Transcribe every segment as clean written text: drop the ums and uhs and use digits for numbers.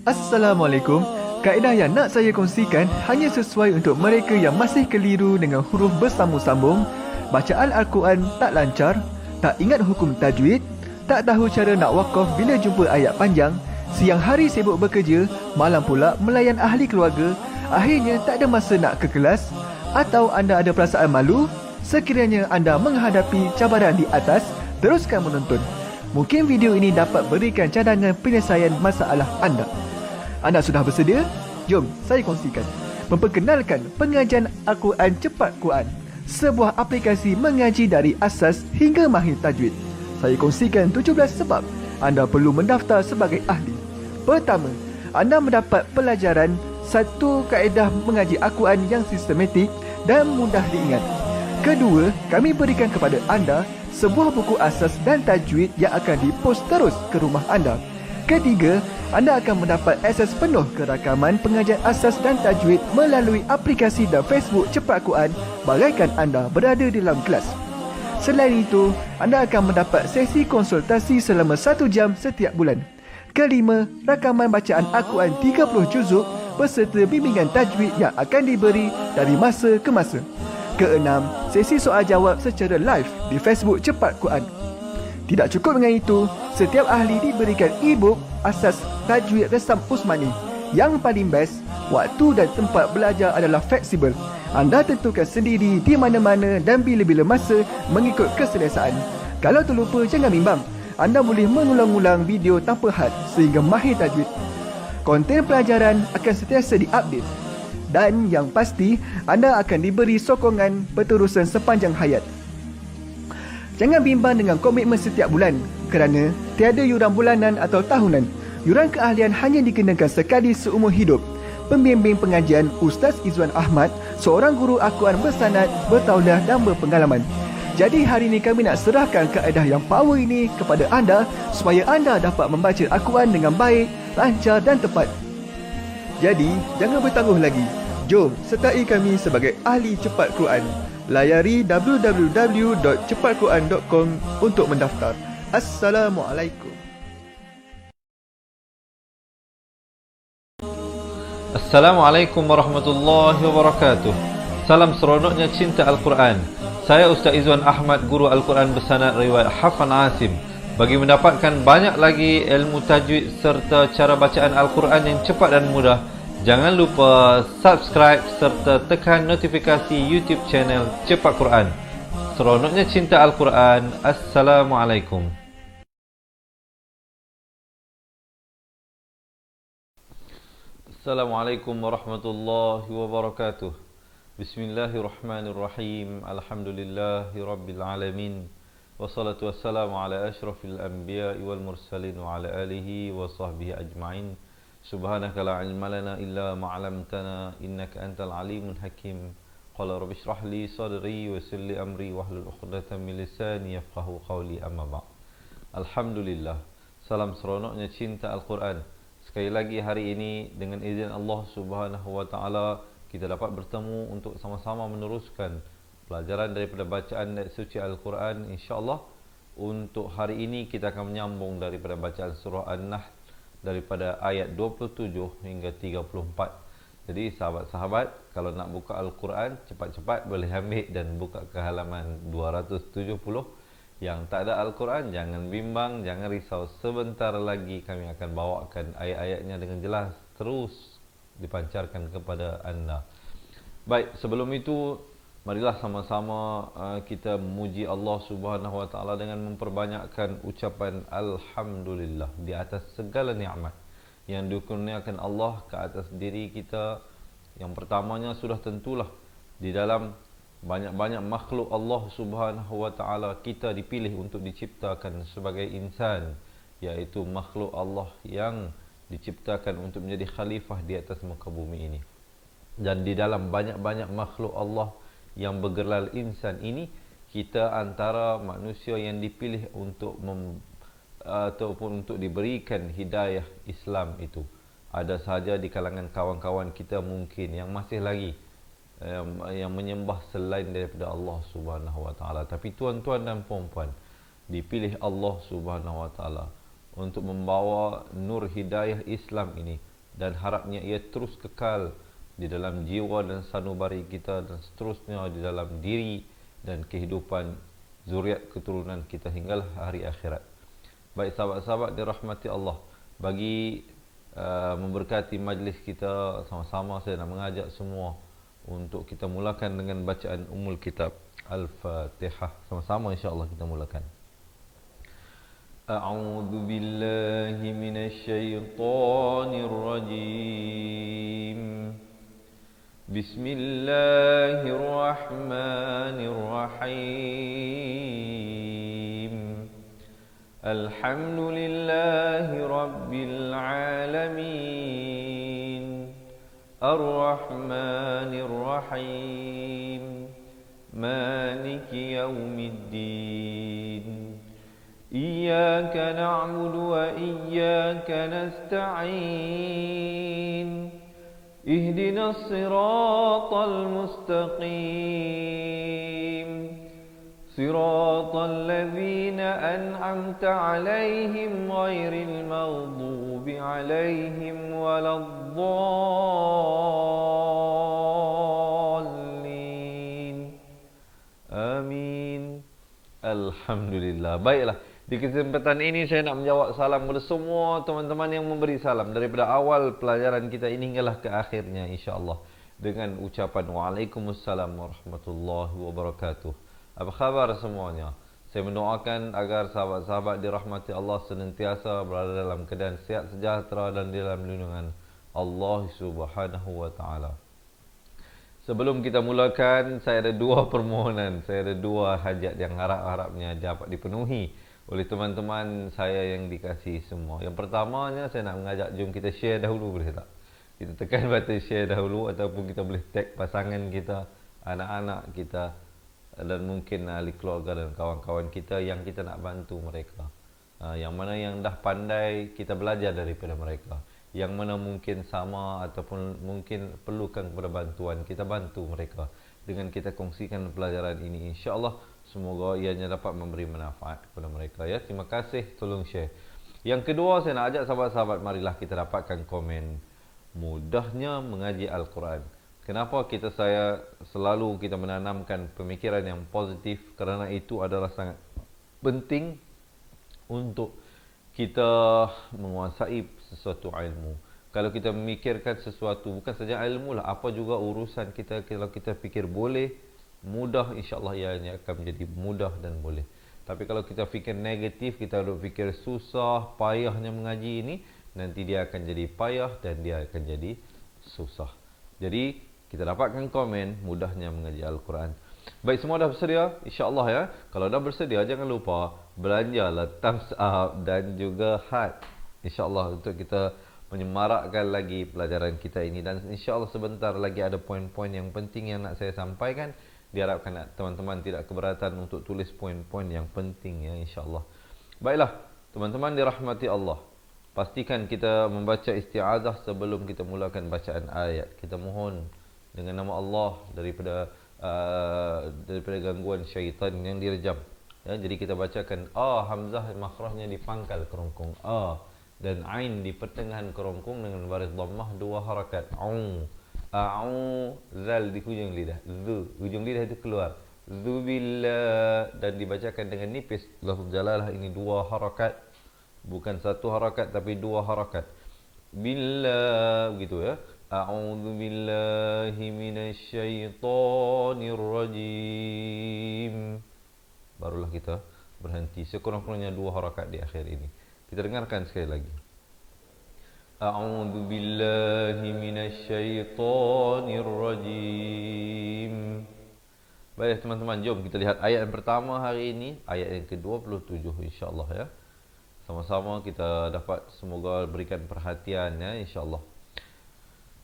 Assalamualaikum. Kaedah yang nak saya kongsikan hanya sesuai untuk mereka yang masih keliru dengan huruf bersambung-sambung, bacaan Al-Quran tak lancar, tak ingat hukum tajwid, tak tahu cara nak wakaf bila jumpa ayat panjang, siang hari sibuk bekerja, malam pula melayan ahli keluarga, akhirnya tak ada masa nak ke kelas, atau anda ada perasaan malu. Sekiranya anda menghadapi cabaran di atas, teruskan menonton. Mungkin video ini dapat berikan cadangan penyelesaian masalah anda. Anda sudah bersedia? Jom saya kongsikan. Memperkenalkan pengajian Al-Quran Cepat Quran, sebuah aplikasi mengaji dari asas hingga mahir tajwid. Saya kongsikan 17 sebab anda perlu mendaftar sebagai ahli. Pertama, anda mendapat pelajaran satu kaedah mengaji Al-Quran yang sistematik dan mudah diingat. Kedua, kami berikan kepada anda sebuah buku asas dan tajwid yang akan dipost terus ke rumah anda. Ketiga, anda akan mendapat akses penuh ke rakaman pengajian asas dan tajwid melalui aplikasi dan Facebook Cepat Quran bagaikan anda berada di dalam kelas. Selain itu, anda akan mendapat sesi konsultasi selama 1 jam setiap bulan. Kelima, rakaman bacaan Al-Quran 30 juzuk beserta bimbingan tajwid yang akan diberi dari masa ke masa. Keenam, sesi soal jawab secara live di Facebook Cepat Quran. Tidak cukup dengan itu, setiap ahli diberikan e-book asas tajwid resam Usmani. Yang paling best, waktu dan tempat belajar adalah fleksibel. Anda tentukan sendiri di mana-mana dan bila-bila masa mengikut keselesaan. Kalau terlupa, jangan bimbang. Anda boleh mengulang-ulang video tanpa had sehingga mahir tajwid. Konten pelajaran akan sentiasa diupdate. Dan yang pasti, anda akan diberi sokongan berterusan sepanjang hayat. Jangan bimbang dengan komitmen setiap bulan kerana tiada yuran bulanan atau tahunan. Yuran keahlian hanya dikenakan sekali seumur hidup. Pembimbing pengajian Ustaz Izwan Ahmad, seorang guru Al-Quran bersanad, bertauliah dan berpengalaman. Jadi hari ini kami nak serahkan kaedah yang power ini kepada anda supaya anda dapat membaca Al-Quran dengan baik, lancar dan tepat. Jadi, jangan bertangguh lagi. Jom sertai kami sebagai ahli cepat Quran. Layari www.cepatquran.com untuk mendaftar. Assalamualaikum. Assalamualaikum warahmatullahi wabarakatuh. Salam seronoknya cinta Al-Quran. Saya Ustaz Izwan Ahmad, guru Al-Quran bersanad riwayat Hafan Asim. Bagi mendapatkan banyak lagi ilmu tajwid serta cara bacaan Al-Quran yang cepat dan mudah, jangan lupa subscribe serta tekan notifikasi YouTube channel Cepat Quran. Seronoknya cinta Al-Quran. Assalamualaikum. Assalamualaikum warahmatullahi wabarakatuh. Bismillahirrahmanirrahim. Alhamdulillahi rabbil alamin. Wassalatu wassalamu ala ashrafil anbiya'i wal mursalin wa ala alihi wa sahbihi ajma'in. Subhanaka la ilma lana illa ma 'allamtana innaka antal alimul hakim. Qala rabbi shrah li sadri wa yassir li amri wahlul 'uqdatam min lisani yafqahu qawli, amma ba'd. Alhamdulillah. Salam seronoknya cinta Al-Quran. Sekali lagi hari ini dengan izin Allah Subhanahu wa taala kita dapat bertemu untuk sama-sama meneruskan pelajaran daripada bacaan ayat suci Al-Quran, insya-Allah. Untuk hari ini kita akan menyambung daripada bacaan surah An-Nahl daripada ayat 27 hingga 34. Jadi sahabat-sahabat, kalau nak buka Al-Quran cepat-cepat boleh ambil dan buka ke halaman 270. Yang tak ada Al-Quran jangan bimbang, jangan risau. Sebentar lagi kami akan bawakan ayat-ayatnya dengan jelas terus dipancarkan kepada anda. Baik, sebelum itu marilah sama-sama kita memuji Allah Subhanahu wa taala dengan memperbanyakkan ucapan alhamdulillah di atas segala nikmat yang dikurniakan Allah ke atas diri kita. Yang pertamanya sudah tentulah di dalam banyak-banyak makhluk Allah Subhanahu wa taala kita dipilih untuk diciptakan sebagai insan, iaitu makhluk Allah yang diciptakan untuk menjadi khalifah di atas muka bumi ini. Dan di dalam banyak-banyak makhluk Allah yang bergelar insan ini, kita antara manusia yang dipilih untuk ataupun untuk diberikan hidayah Islam itu. Ada sahaja di kalangan kawan-kawan kita mungkin yang masih lagi yang menyembah selain daripada Allah Subhanahu wa taala. Tapi tuan-tuan dan puan-puan, dipilih Allah Subhanahu wa taala untuk membawa nur hidayah Islam ini dan harapnya ia terus kekal di dalam jiwa dan sanubari kita dan seterusnya di dalam diri dan kehidupan zuriat keturunan kita hinggalah hari akhirat. Baik sahabat-sahabat dirahmati Allah, bagi memberkati majlis kita sama-sama, saya nak mengajak semua untuk kita mulakan dengan bacaan Ummul Kitab Al-Fatihah. Sama-sama insya-Allah kita mulakan. A'udzu billahi minasy syaithanir rajim. Bismillahirrahmanirrahim. Alhamdulillahi rabbil alamin. Ar-Rahmanir Rahim. Maliki yaumiddin. Iyyaka na'budu wa iyyaka nasta'in. Ihdinas siratal mustaqim. Siratal ladzina an'amta 'alaihim ghairil maghdubi 'alaihim waladdallin. Amin. Alhamdulillah. Baiklah. Di kesempatan ini saya nak menjawab salam kepada semua teman-teman yang memberi salam daripada awal pelajaran kita ini hinggalah ke akhirnya insya-Allah dengan ucapan Waalaikumsalam warahmatullahi wabarakatuh. Apa khabar semuanya? Saya mendoakan agar sahabat-sahabat dirahmati Allah senantiasa berada dalam keadaan sihat sejahtera dan di dalam lindungan Allah Subhanahu wa taala. Sebelum kita mulakan, saya ada dua permohonan, saya ada dua hajat yang harap-harapnya dapat dipenuhi oleh teman-teman saya yang dikasihi semua. Yang pertamanya saya nak mengajak, jom kita share dahulu, boleh tak? Kita tekan button share dahulu, ataupun kita boleh tag pasangan kita, anak-anak kita dan mungkin ahli keluarga dan kawan-kawan kita yang kita nak bantu mereka. Yang mana yang dah pandai, kita belajar daripada mereka. Yang mana mungkin sama ataupun mungkin perlukan kepada bantuan, kita bantu mereka dengan kita kongsikan pelajaran ini. InsyaAllah semoga ianya dapat memberi manfaat kepada mereka. Ya, terima kasih, tolong share. Yang kedua, saya nak ajak sahabat-sahabat, marilah kita dapatkan komen mudahnya mengaji Al-Quran. Kenapa saya selalu kita menanamkan pemikiran yang positif? Kerana itu adalah sangat penting untuk kita menguasai sesuatu ilmu. Kalau kita memikirkan sesuatu, bukan saja ilmu lah, apa juga urusan kita, kalau kita fikir boleh, mudah, insyaAllah ianya akan menjadi mudah dan boleh. Tapi kalau kita fikir negatif, kita fikir susah, payahnya mengaji ini, nanti dia akan jadi payah dan dia akan jadi susah. Jadi kita dapatkan komen mudahnya mengaji Al-Quran. Baik, semua dah bersedia? InsyaAllah ya. Kalau dah bersedia, jangan lupa belanjalah thumbs up dan juga heart, InsyaAllah, untuk kita menyemarakkan lagi pelajaran kita ini. Dan insyaAllah sebentar lagi ada poin-poin yang penting yang nak saya sampaikan. Diharapkan teman-teman tidak keberatan untuk tulis poin-poin yang penting ya, insyaAllah. Baiklah, teman-teman dirahmati Allah, pastikan kita membaca isti'azah sebelum kita mulakan bacaan ayat. Kita mohon dengan nama Allah daripada gangguan syaitan yang direjam. Ya, jadi kita bacakan hamzah makhrajnya di pangkal kerongkong dan ain di pertengahan kerongkong dengan baris dhammah 2 harakat. Zal di hujung lidah. Hujung lidah itu keluar. Zubillah, dan dibacakan dengan nipis. Lafaz jalalah ini 2 harakat. Bukan 1 harakat tapi 2 harakat. Billah, begitu ya. A'udzu billahi minasy syaithanir rajim. Barulah kita berhenti. Sekurang-kurangnya 2 harakat di akhir ini. Kita dengarkan sekali lagi. A'udzu billahi minasy syaithanir rajim. Baik teman-teman, jom kita lihat ayat yang pertama hari ini, ayat yang ke-27 insya-Allah ya. Sama-sama kita dapat semoga berikan perhatian ya, insya-Allah.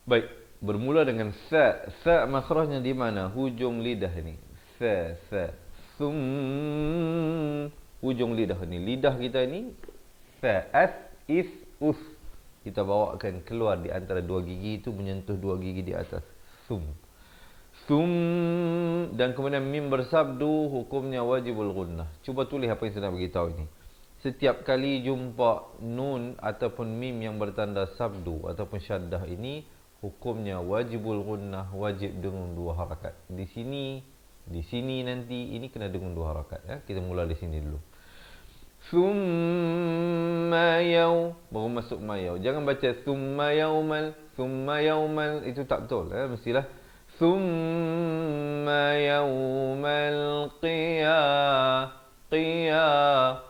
Baik, bermula dengan sa. Sa makhrajnya di mana? Hujung lidah ini. Sa. Hujung lidah ini. Lidah kita ini sa. As, is, us. Kita bawakan keluar di antara 2 gigi itu menyentuh 2 gigi di atas. Sum. Dan kemudian mim bersabdu, hukumnya wajibul gunnah. Cuba tulis apa yang saya nak beritahu ini. setiap kali jumpa nun ataupun mim yang bertanda sabdu ataupun syaddah ini, hukumnya wajibul gunnah, wajib dengan 2 harakat. Di sini nanti ini kena dengan 2 harakat ya. Kita mula di sini dulu. Thumma yaw, baru masuk mayau. Jangan baca thumma yaumal, itu tak betul ya. Mestilah thumma yaumal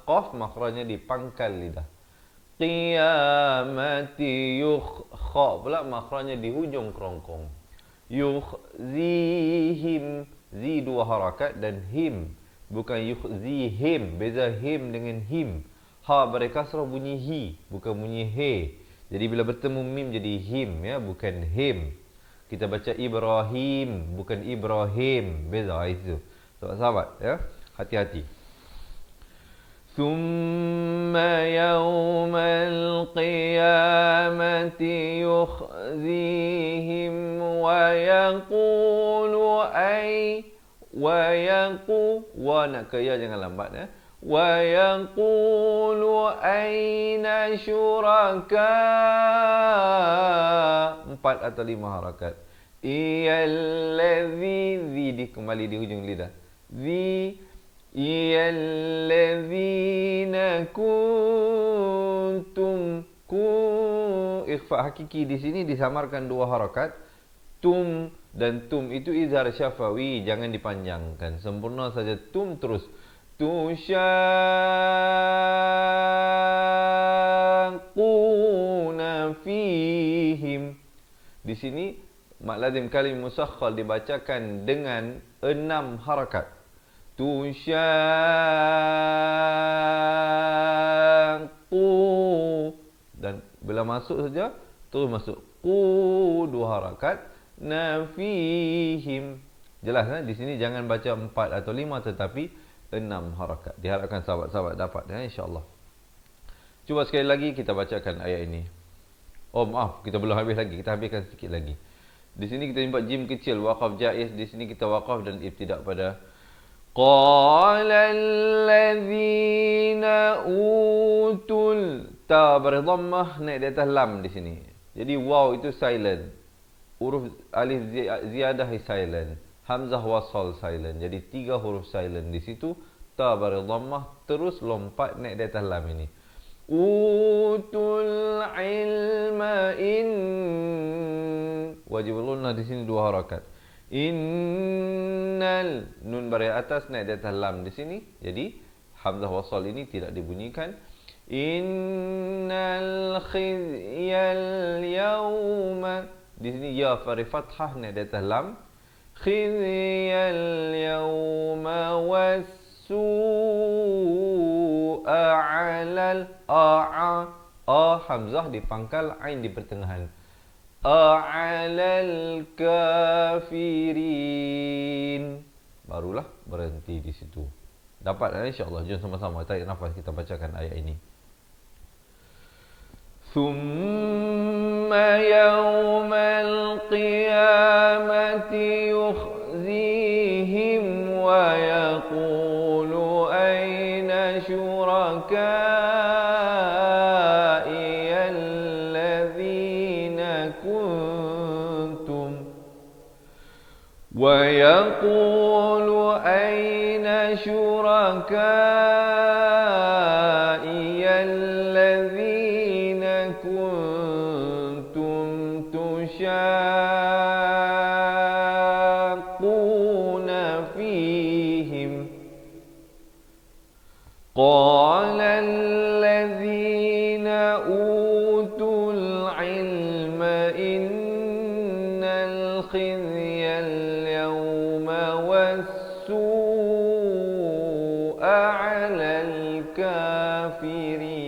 qaf makhrajnya di pangkal lidah. Qiyamati kha pula makhrajnya di hujung kerongkong. Yukhzihim, zi 2 harakat, dan him bukan yukhzihim. Beza him dengan him. Ha berkasrah bunyi hi, bukan bunyi he. Jadi bila bertemu mim jadi him ya, bukan him. Kita baca Ibrahim, bukan Ibrahim. Beza itu. Sahabat ya, hati-hati. Thumma yawmal qiyamati yukhzihim wa yaqulu ay wa nak ke ya, jangan lambat ya. Wa yaqulu aina syuraka, 4 atau 5 harakat. Iyalladzi, kembali di hujung lidah. Iyalladzina kuntum, ikhfa hakiki di sini disamarkan 2 harakat. Tum dan tum itu izhar syafawi, jangan dipanjangkan. Sempurna saja tum terus. Tusyaquna fihim. Di sini mad lazim kalim musakhkhal dibacakan dengan 6 harakat. Tusyaqu, dan bila masuk saja terus masuk. 2 harakat. Nafihim. Jelas di sini jangan baca 4 atau 5 tetapi 6 harakat. Diharapkan sahabat-sahabat dapat ya, insya-Allah. Cuba sekali lagi kita bacakan ayat ini. Oh maaf, kita belum habis lagi. Kita habiskan sedikit lagi. Di sini kita jumpa jim kecil, waqaf jaiz. Di sini kita waqaf dan ibtidak pada qala alladzina utul, ta berdhammah naik di atas lam di sini. Jadi waw itu silent. Huruf alif ziyadah silent. Hamzah wasal silent. Jadi 3 huruf silent di situ. Ta berdhammah terus lompat naik di atas lam ini. Utul ilma in, wajib lunnah di sini 2 harakat. Innal, nun baris atas naik di atas lam di sini. Jadi hamzah wasal ini tidak dibunyikan. Innal khizyal yawma, di sini ya fari fathah naik di atas lam. Khizyal yawma wassu'a 'alal hamzah di pangkal, ain di pertengahan. A'alal kafirin, barulah berhenti di situ. Dapat insya-Allah. Jom sama-sama tarik nafas kita bacakan ayat ini. Thumma yawmal qiyamati yukhzihim wa yaqulu aina syuraka'i alladzina kuntum, wa yaqulu aina syuraka'i alladzina kuntum tusyaquna fihim. Qala alladzina utul ilma innal khizyal yawma wassu'a 'alal kafirin.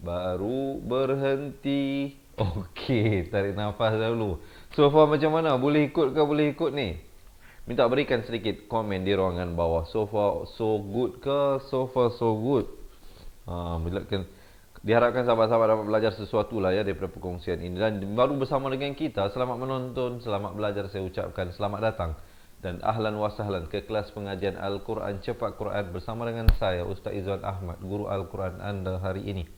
Baru berhenti. Okey, tarik nafas dulu. So far macam mana? Boleh ikut ke boleh ikut ni? Minta berikan sedikit komen di ruangan bawah. So far so good ke? So far so good. Diharapkan sahabat-sahabat dapat belajar sesuatu lah ya daripada perkongsian ini. Dan baru bersama dengan kita, selamat menonton, selamat belajar saya ucapkan. Selamat datang Dan ahlan wa sahlan ke kelas pengajian Al-Quran Cepat Quran bersama dengan saya Ustaz Izwan Ahmad, guru Al-Quran anda hari ini.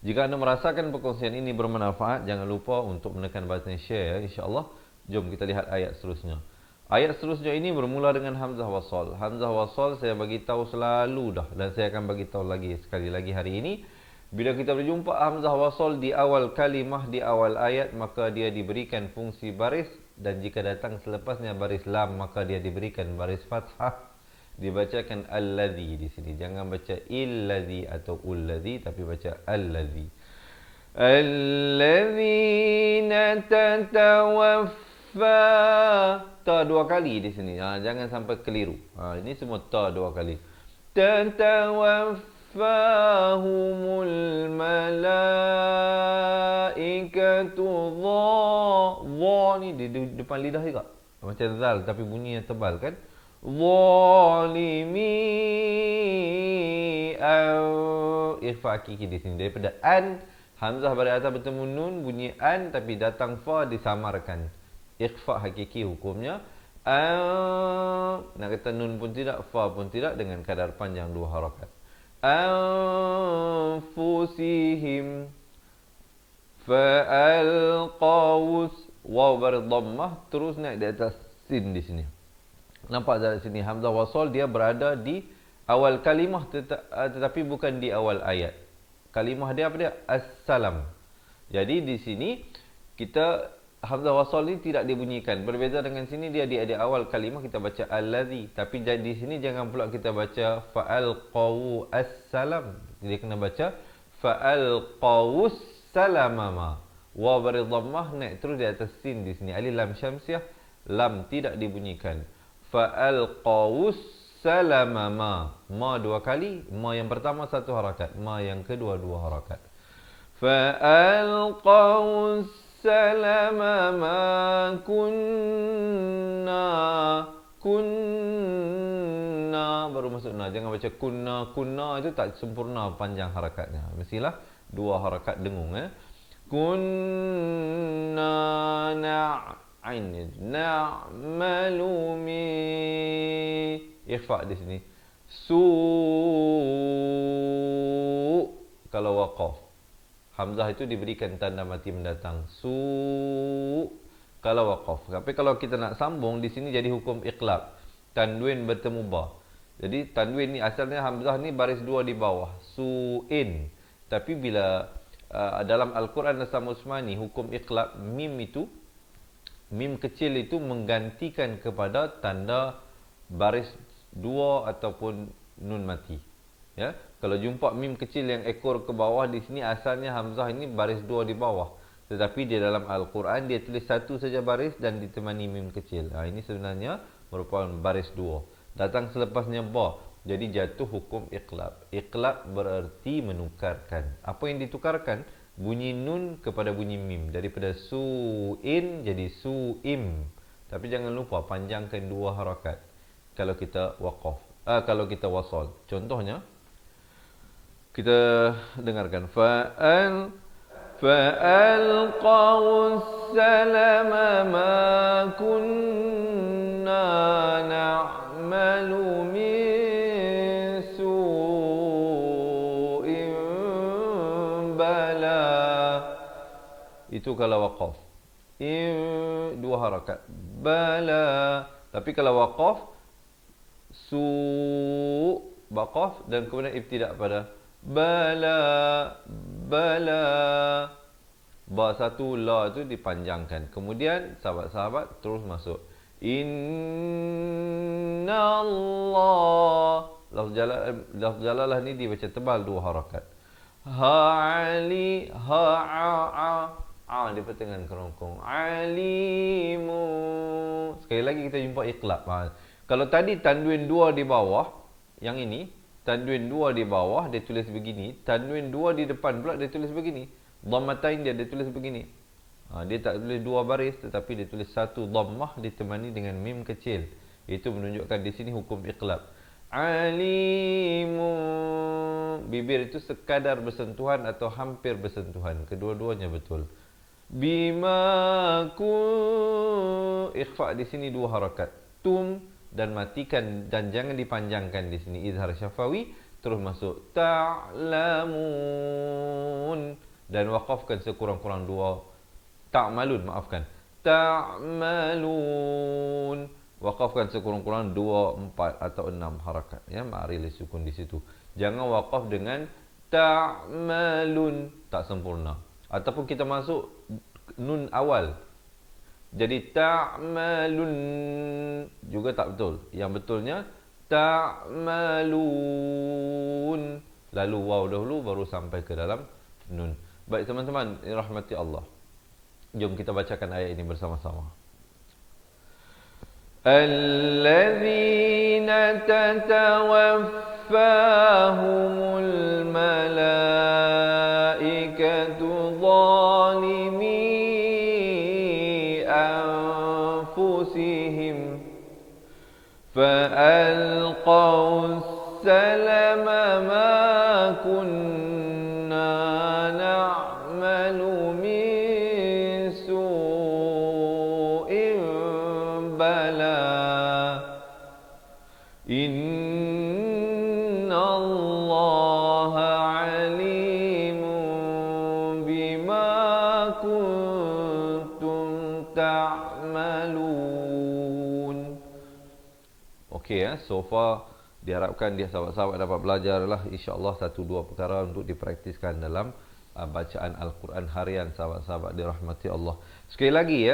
Jika anda merasakan perkongsian ini bermanfaat, jangan lupa untuk menekan button share ya, insya-Allah. Jom kita lihat ayat seterusnya. Ayat seterusnya ini bermula dengan hamzah wasal. Hamzah wasal saya bagi tahu selalu dah, dan saya akan bagi tahu lagi sekali lagi hari ini. Bila kita berjumpa hamzah wasal di awal kalimah, di awal ayat, maka dia diberikan fungsi baris, dan jika datang selepasnya baris lam, maka dia diberikan baris fathah. Dibacakan alladhi di sini. Jangan baca illadhi atau ulladhi, tapi baca alladhi. Alladzina tatawaffa. Ta dua kali di sini. Jangan sampai keliru. Ini semua ta dua kali. Tatawaffahumul malaikatu dha ni di depan lidah juga. Macam zal tapi bunyinya tebal kan? Zalimi ikhfa hakiki di sini. Daripada an, hamzah pada atas bertemu nun, bunyi an, tapi datang fa disamarkan. Ikhfa hakiki hukumnya. Nak kata nun pun tidak, fa pun tidak, dengan kadar panjang 2 harakat. Anfusihim fa'alqawus. Waw berdhammah terus naik di atas sin di sini. Nampak dari sini hamzah wasal dia berada di awal kalimah tetapi bukan di awal ayat. Kalimah dia apa dia? Assalam. Jadi di sini kita hamzah wasal ni tidak dibunyikan. Berbeza dengan sini dia di awal kalimah kita baca allazi, tapi di sini jangan pula kita baca fa'alqawu assalam. Dia kena baca fa'alqawus salamama. Wa berdhammah naik terus di atas sin di sini. Alif lam syamsiah, lam tidak dibunyikan. Fa'alqawus salamama. Ma 2 kali. Ma yang pertama 1 harakat. Ma yang kedua 2 harakat. Fa'alqawus salamama kunna baru masuk na. Jangan baca kunna itu tak sempurna panjang harakatnya. Mestilah 2 harakat dengung kunna na'malu mi ikhfa di sini. Kalau waqaf, hamzah itu diberikan tanda mati mendatang. Kalau waqaf. Tapi kalau kita nak sambung di sini jadi hukum iqlab. Tanwin bertemu ba. Jadi tanwin ni asalnya hamzah ni baris 2 di bawah. Su'in. Tapi bila dalam Al-Quran Nasam Usmani hukum iqlab, mim kecil itu menggantikan kepada tanda baris 2 ataupun nun mati. Ya, kalau jumpa mim kecil yang ekor ke bawah di sini asalnya hamzah ini baris 2 di bawah. Tetapi di dalam Al-Quran dia tulis 1 saja baris dan ditemani mim kecil. Ini sebenarnya merupakan baris 2. Datang selepasnya ba. Jadi jatuh hukum iqlab. Iqlab berarti menukarkan. Apa yang ditukarkan? Bunyi nun kepada bunyi mim. Daripada su'in jadi su'im. Tapi jangan lupa panjangkan 2 harakat kalau kita waqaf. Kalau kita wasal. Contohnya kita dengarkan fa'alqawus salama ma kunna na'malu min su'in bala. Itu kalau waqaf. 2 harakat. Bala. Tapi kalau waqaf waqaf dan kemudian ibtidak pada bala. Ba 1 la itu dipanjangkan. Kemudian sahabat-sahabat terus masuk. Innallah. Lafz jalalah ni dibaca tebal 2 harakat. Ha'ali ha'a di pertengahan kerongkong. Alimu. Sekali lagi kita jumpa iqlab. Kalau tadi tanwin 2 di bawah, yang ini tanwin 2 di bawah dia tulis begini, tanwin 2 di depan pula dia tulis begini. Dhammatain dia tulis begini. Dia tak tulis 2 baris tetapi dia tulis 1 dhammah ditemani dengan mim kecil. Itu menunjukkan di sini hukum iqlab. Alimu. Bibir itu sekadar bersentuhan atau hampir bersentuhan. Kedua-duanya betul. Bima ku ikhfa di sini 2 harakat. tum, dan matikan dan jangan dipanjangkan di sini izhar syafawi, terus masuk ta'lamun dan waqafkan sekurang-kurang 2 ta'malun, maafkan, ta'malun, waqafkan sekurang-kurang 2, 4 atau 6 harakat ya, ma'ril sukun di situ. Jangan waqaf dengan ta'malun, tak sempurna. Ataupun kita masuk nun awal, jadi ta'malun juga tak betul. Yang betulnya ta'malun, lalu waw dahulu baru sampai ke dalam nun. Baik teman-teman, rahmati Allah, jom kita bacakan ayat ini bersama-sama. Alladzina tatawaffahumul malaikatu zalimi anfusihim فألقوا السلم ما كنا نعمل من سوء بلى إن الله عليم بما كنتم تعملون. Okey ya, so far diharapkan dia sahabat-sahabat dapat belajarlah insya-Allah 1-2 perkara untuk dipraktiskan dalam bacaan Al-Quran harian sahabat-sahabat dirahmati Allah. Sekali lagi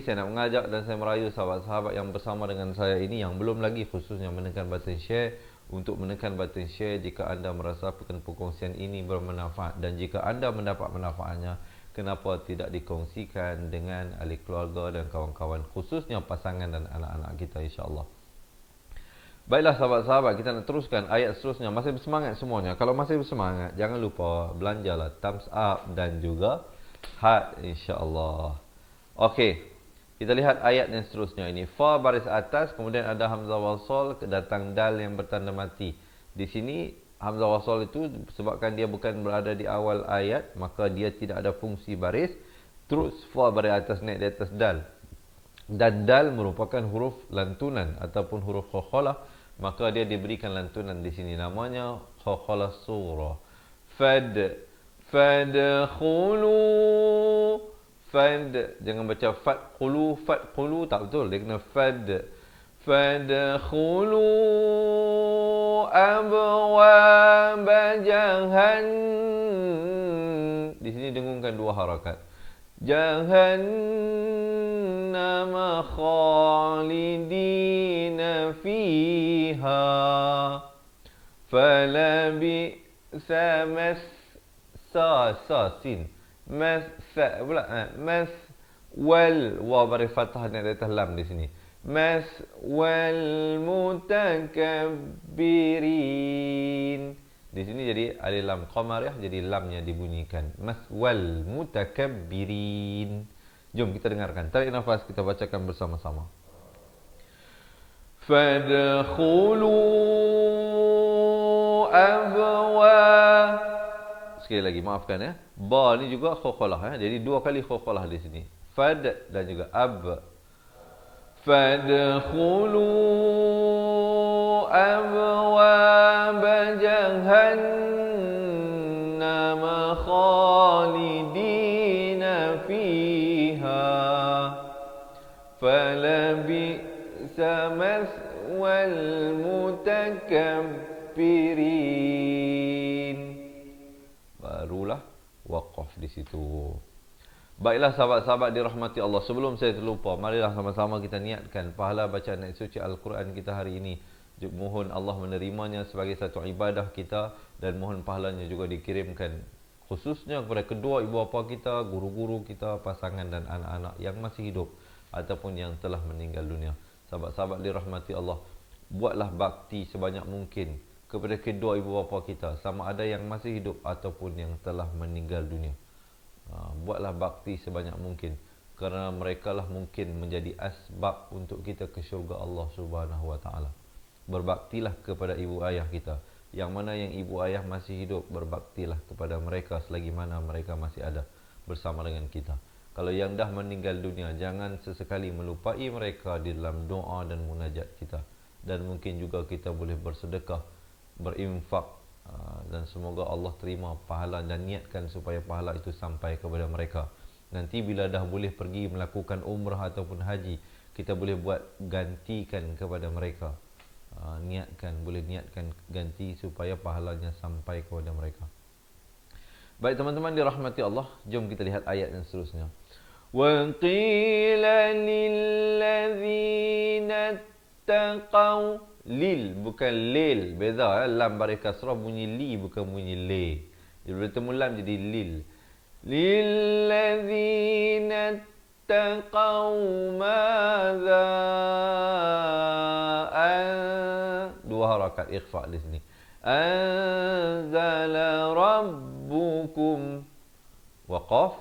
saya nak mengajak dan saya merayu sahabat-sahabat yang bersama dengan saya ini yang belum lagi khususnya menekan button share, untuk menekan button share jika anda merasa perkongsian ini bermanfaat, dan jika anda mendapat manfaatnya, kenapa tidak dikongsikan dengan ahli keluarga dan kawan-kawan, khususnya pasangan dan anak-anak kita insya-Allah. Baiklah sahabat-sahabat, kita nak teruskan ayat seterusnya. Masih bersemangat semuanya? Kalau masih bersemangat, jangan lupa belanjalah thumbs up dan juga heart insya-Allah. Okey, kita lihat ayat yang seterusnya ini. Fa baris atas, kemudian ada hamzah wasal, datang dal yang bertanda mati. Di sini hamzah wasal itu sebabkan dia bukan berada di awal ayat, maka dia tidak ada fungsi baris. Terus fa baris atas naik di atas dal. Dan dal merupakan huruf lantunan ataupun huruf khokhalah, maka dia diberikan lantunan di sini, namanya khokhalah surah. Fadkhulu, jangan baca fadkhulu, tak betul, dia kena fadkhulu abwab jahannam. Di sini dengungkan 2 harakat. جهنم خالدين فيها فلبئس مسين wal wa bari fathah dan atas lam di sini. Wal mutakabbirin. Di sini jadi alif lam qamariyah, jadi lamnya dibunyikan. Maswal mutakabbirin. Jom kita dengarkan. Tarik nafas, kita bacakan bersama-sama. Fadkhulu abwa. Sekali lagi, maafkan ya. Ba ni juga khokhalah ya. Jadi 2 kali khokhalah di sini. Fad dan juga ab. Fadkhulu abwab jahannam khalidina fiha falabisa maswal mutakabbirin. Barulah waqaf di situ. Baiklah sahabat-sahabat dirahmati Allah, sebelum saya terlupa, marilah sama-sama kita niatkan pahala bacaan ayat suci Al-Quran kita hari ini. Mohon Allah menerimanya sebagai satu ibadah kita, dan mohon pahalanya juga dikirimkan khususnya kepada kedua ibu bapa kita, guru-guru kita, pasangan dan anak-anak yang masih hidup ataupun yang telah meninggal dunia. Sahabat-sahabat dirahmati Allah, buatlah bakti sebanyak mungkin kepada kedua ibu bapa kita, sama ada yang masih hidup ataupun yang telah meninggal dunia. Buatlah bakti sebanyak mungkin, kerana mereka lah mungkin menjadi asbab untuk kita ke syurga Allah Subhanahu wa taala. Berbaktilah kepada ibu ayah kita. Yang mana yang ibu ayah masih hidup, berbaktilah kepada mereka selagi mana mereka masih ada bersama dengan kita. Kalau yang dah meninggal dunia, jangan sesekali melupai mereka di dalam doa dan munajat kita. Dan mungkin juga kita boleh bersedekah, berinfak, dan semoga Allah terima pahala dan niatkan supaya pahala itu sampai kepada mereka. Nanti bila dah boleh pergi melakukan umrah ataupun haji, kita boleh buat gantikan kepada mereka. Boleh niatkan ganti supaya pahalanya sampai kepada mereka. Baik teman-teman dirahmati Allah, jom kita lihat ayat yang seterusnya. Wa qila lil ladzina taqaw, lil bukan lil, beza lam baris kasrah bunyi li bukan bunyi le. Dia bertemu lam jadi lil. Lil ladzina taqaw madza dua harakat ikhfa di sini. Anzala rabbukum, waqaf,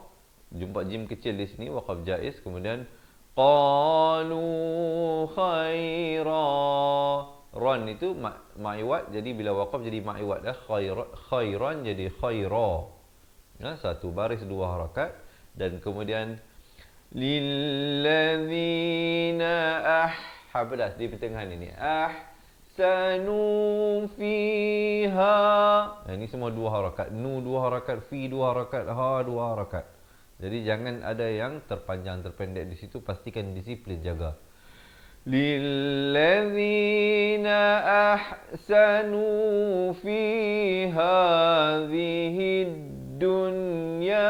jumpa jim kecil di sini, waqaf jaiz. Kemudian qalu khaira, ran itu ma'iwat, jadi bila waqaf jadi ma'iwat, khairan jadi khaira. Satu baris dua harakat. Dan kemudian lilladzina habdas di pertengahan ini, sanu fiha. Ini semua dua harakat. Nu dua harakat, fi dua harakat, ha dua harakat. Jadi jangan ada yang terpanjang terpendek di situ, pastikan disiplin jaga. Lilladzina ahsanu fi hadhihi dunya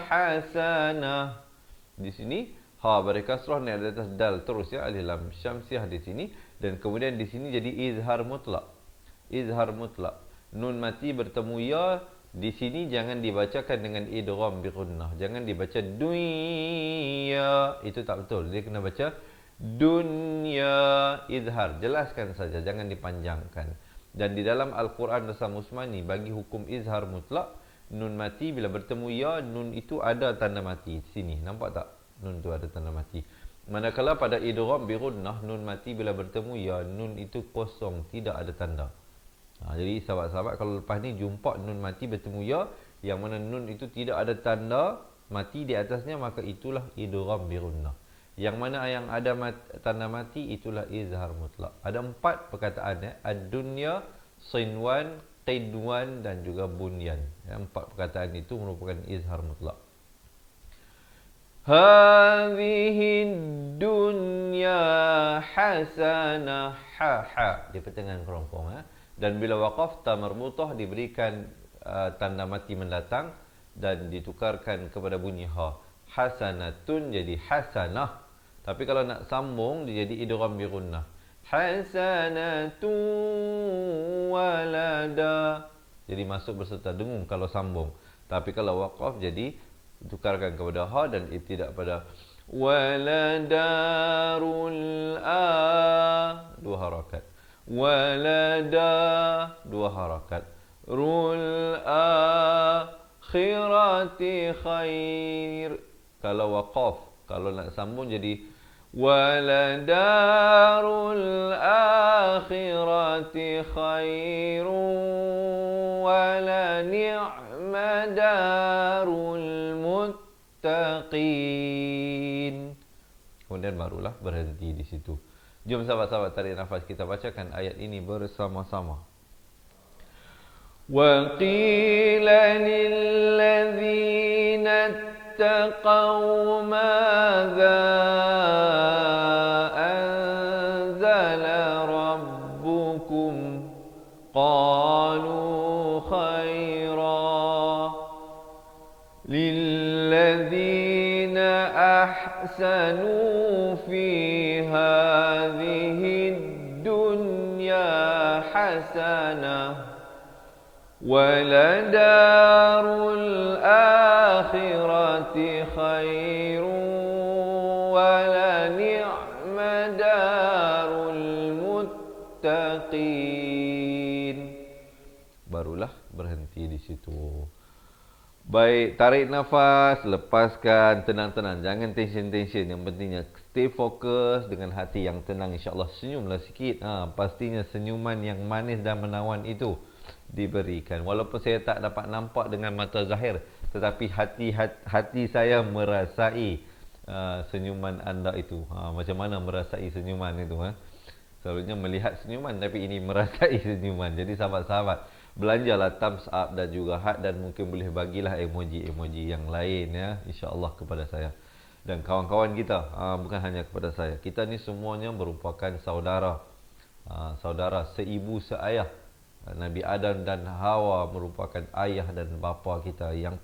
hasanah. Di sini ha baris kasrah ni ada atas dal terus ya, alif lam syamsiah di sini. Dan kemudian di sini jadi izhar mutlak. Izhar mutlak. Nun mati bertemu ya, di sini jangan dibacakan dengan idgham bi gunnah. Jangan dibaca dunya. Itu tak betul. Dia kena baca dunya, izhar. Jelaskan saja, jangan dipanjangkan. Dan di dalam Al-Quran Dasar Musmani bagi hukum izhar mutlak, nun mati bila bertemu ya, nun itu ada tanda mati. Sini, nampak tak? Nun itu ada tanda mati. Manakala pada idgham bi gunnah, nun mati bila bertemu ya, nun itu kosong, tidak ada tanda. Jadi sahabat-sahabat, kalau lepas ni jumpa nun mati bertemu ya, yang mana nun itu tidak ada tanda mati di atasnya, maka itulah idgham bi gunnah. Yang mana yang ada tanda mati, itulah izhar mutlak. Ada 4 perkataan, ad-dunya, sinwan, qidwan dan juga bunyan. 4 perkataan itu merupakan izhar mutlak. Hadhihi dunya hasanah, ha di pertengahan kerompong. Dan bila waqaf ta marbutah diberikan tanda mati mendatang dan ditukarkan kepada bunyi ha. Hasanatun jadi hasanah. Tapi kalau nak sambung dia jadi idgham bi gunnah. Hasanatun walada. Jadi masuk berserta dengung kalau sambung. Tapi kalau waqaf jadi tukarkan kepada ha dan ibtida pada waladarul dua harakat. Walada dua harakat. Rul akhirati khair. Kalau waqaf, kalau nak sambung jadi waladarul akhirati khairun wala ni'ma darul muttaqin. Kemudian barulah berhenti di situ. Jom sahabat-sahabat tarik nafas, kita bacakan ayat ini bersama-sama. Wa qila lil ladzina ittaqaw madza anzala rabbukum qalu khaira lil ladzina ahsanu fi hadhihi dunya hasanah waladarul akhirati khairun wala ni'ma darul muttaqin. Barulah berhenti di situ. Baik, tarik nafas, lepaskan, tenang-tenang. Jangan tension-tension. Yang pentingnya stay fokus dengan hati yang tenang. InsyaAllah senyumlah sikit. Pastinya senyuman yang manis dan menawan itu diberikan. Walaupun saya tak dapat nampak dengan mata zahir, tetapi hati saya merasai senyuman anda itu. Macam mana merasai senyuman itu? Selalunya melihat senyuman, tapi ini merasai senyuman. Jadi sahabat-sahabat, belanjalah thumbs up dan juga heart, dan mungkin boleh bagilah emoji-emoji yang lain ya, insya-Allah kepada saya dan kawan-kawan kita. Bukan hanya kepada saya. Kita ni semuanya merupakan saudara. Saudara seibu seayah. Nabi Adam dan Hawa merupakan ayah dan bapa kita yang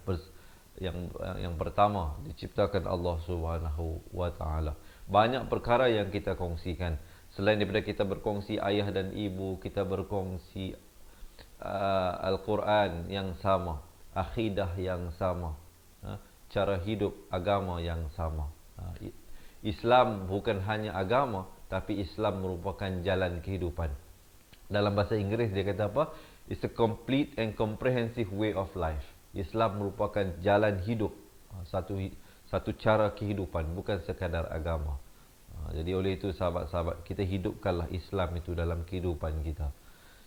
pertama diciptakan Allah Subhanahu wa taala. Banyak perkara yang kita kongsikan. Selain daripada kita berkongsi ayah dan ibu, kita berkongsi Al-Quran yang sama, akidah yang sama, cara hidup agama yang sama. Islam bukan hanya agama, tapi Islam merupakan jalan kehidupan. Dalam bahasa Inggeris dia kata apa? It's a complete and comprehensive way of life. Islam merupakan jalan hidup, satu cara kehidupan, bukan sekadar agama. Jadi oleh itu sahabat-sahabat, kita hidupkanlah Islam itu dalam kehidupan kita.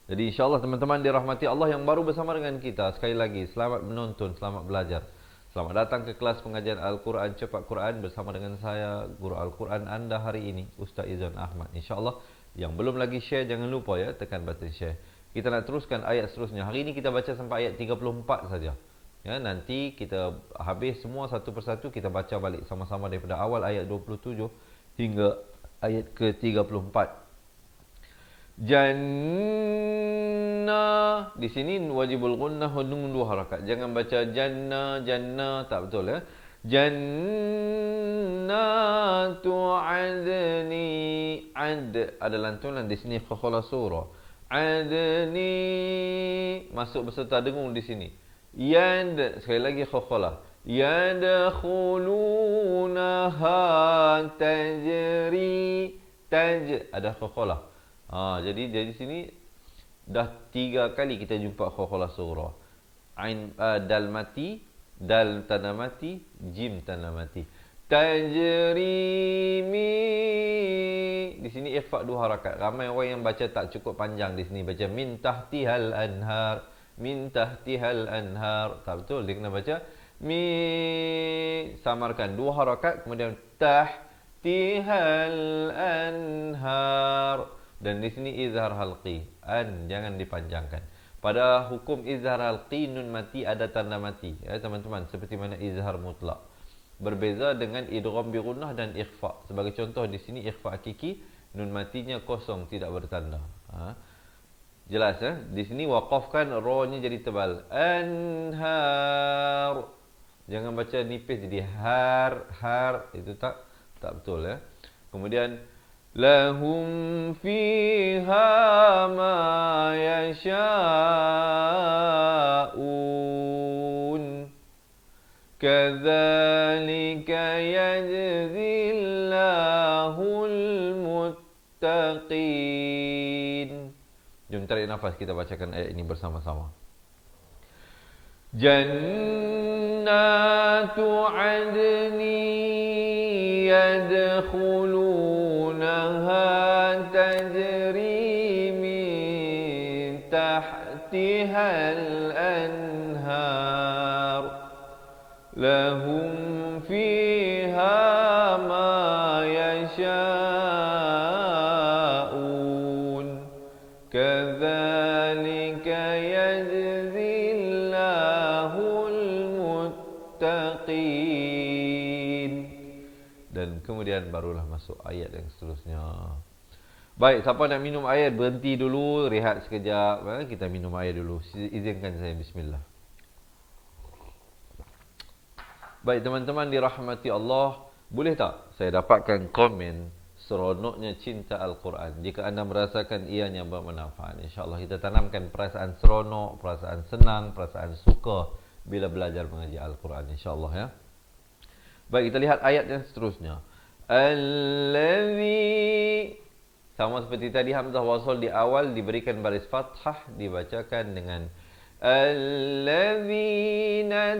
Jadi insya-Allah teman-teman dirahmati Allah yang baru bersama dengan kita, sekali lagi selamat menonton, selamat belajar. Selamat datang ke kelas pengajian Al-Quran Cepat Quran bersama dengan saya, guru Al-Quran anda hari ini, Ustaz Izan Ahmad. InsyaAllah, yang belum lagi share, jangan lupa ya, tekan button share. Kita nak teruskan ayat seterusnya. Hari ini kita baca sampai ayat 34 saja. Ya, nanti kita habis semua satu persatu, kita baca balik sama-sama daripada awal ayat 27 hingga ayat ke-34. Jannah, di sini wajibul gunnah dengan 2 harakat. Jangan baca jannah, tak betul ya. Jannatu adni, ada lantunan di sini khakhala surah. Adni masuk beserta dengung di sini. Sekali lagi khakhala. Yadkhulunaha tajri, ada khakhala. Jadi dari sini dah 3 kali kita jumpa khakhala surah. Ain dal mati, dal tanda mati, jim tanda mati. Tajrimi. Di sini ikhfa 2 harakat. Ramai orang yang baca tak cukup panjang di sini, baca min tahtihal anhar, min tahtihal anhar. Tak betul, dia kena baca samarkan 2 harakat, kemudian tahtihal anhar. Dan di sini izhar halqi, jangan dipanjangkan. Pada hukum izhar halqi, nun mati ada tanda mati ya teman-teman, seperti mana izhar mutlak. Berbeza dengan idgham bi gunnah dan ikhfa. Sebagai contoh di sini ikhfa hakiki, nun matinya kosong, tidak bertanda. Jelas ya? Di sini waqafkan ra-nya jadi tebal. Anhar. Jangan baca nipis jadi har, itu tak betul ya. Kemudian lahum fiha ma yasha'un kadzalika yajzillahul muttaqin. Jom tarik nafas, kita bacakan ayat ini bersama-sama. Jannatu adni yadkhulunaha tajri min tahtihal anhar lahum fiha ma yasha'un kadzalika dan kemudian barulah masuk ayat yang seterusnya. Baik, siapa nak minum air berhenti dulu, rehat sekejap. Kita minum air dulu. Izinkan saya, bismillah. Baik teman-teman dirahmati Allah, boleh tak saya dapatkan komen seronoknya cinta Al-Quran? Jika anda merasakan ianya bermanfaat, insya-Allah kita tanamkan perasaan seronok, perasaan senang, perasaan suka bila belajar mengaji Al-Quran, insya-Allah ya. Baik, kita lihat ayat yang seterusnya. Allazi, sama seperti tadi hamzah wasal di awal diberikan baris fathah, dibacakan dengan allazina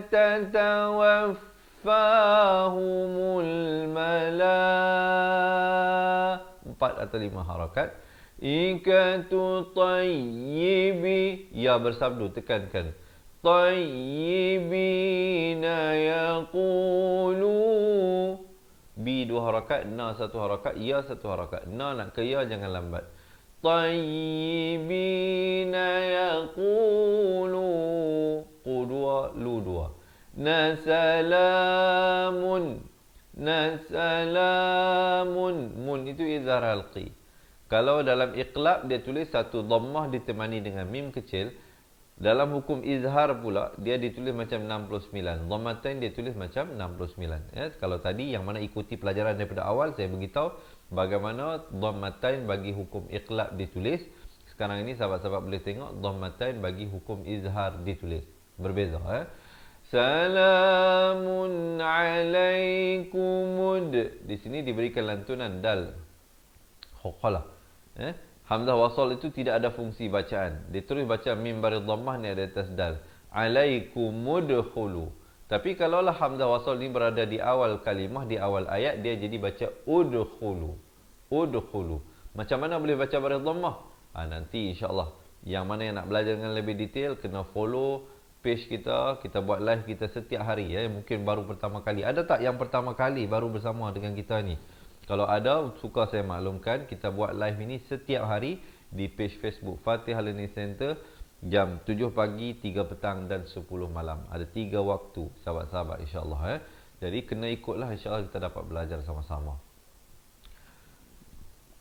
tatawaffahumul 4 atau 5 harakat. ikatu tayyibi, ya bersabdu, tekankan. Tayyibina yaqulu, bi 2 harakat, na 1 harakat, ya 1 harakat. Na nak ke ya jangan lambat. Tayyibina yaqulu, qu 2, lu 2. Nasalamun, nasalamun, mun itu izhar halqi. Kalau dalam iqlab dia tulis satu dhammah ditemani dengan mim kecil. Dalam hukum izhar pula dia ditulis macam 69. Dhammatain dia tulis macam 69. Ya, kalau tadi yang mana ikuti pelajaran daripada awal saya beritahu bagaimana dhammatain bagi hukum iqlab ditulis. Sekarang ini sahabat-sahabat boleh tengok dhammatain bagi hukum izhar ditulis. Berbeza Salamun alaikumud. Di sini diberikan lantunan dal. Khalah. Hamzah wasal itu tidak ada fungsi bacaan. Dia terus baca mim baris dhammah ni ada atas dal. Alaikumudkhulu. Tapi kalaulah hamzah wasal ni berada di awal kalimah, di awal ayat, dia jadi baca udkhulu. Udkhulu. Macam mana boleh baca baris dhammah? Nanti insya-Allah. Yang mana yang nak belajar dengan lebih detail kena follow page kita. Kita buat live kita setiap hari ya. Mungkin baru pertama kali. Ada tak yang pertama kali baru bersama dengan kita ni? Kalau ada, suka saya maklumkan, kita buat live ini setiap hari di page Facebook Fatihah Learning Center jam 7 pagi, 3 petang dan 10 malam. Ada 3 waktu, sahabat-sahabat insya-Allah Jadi kena ikutlah, insya-Allah kita dapat belajar sama-sama.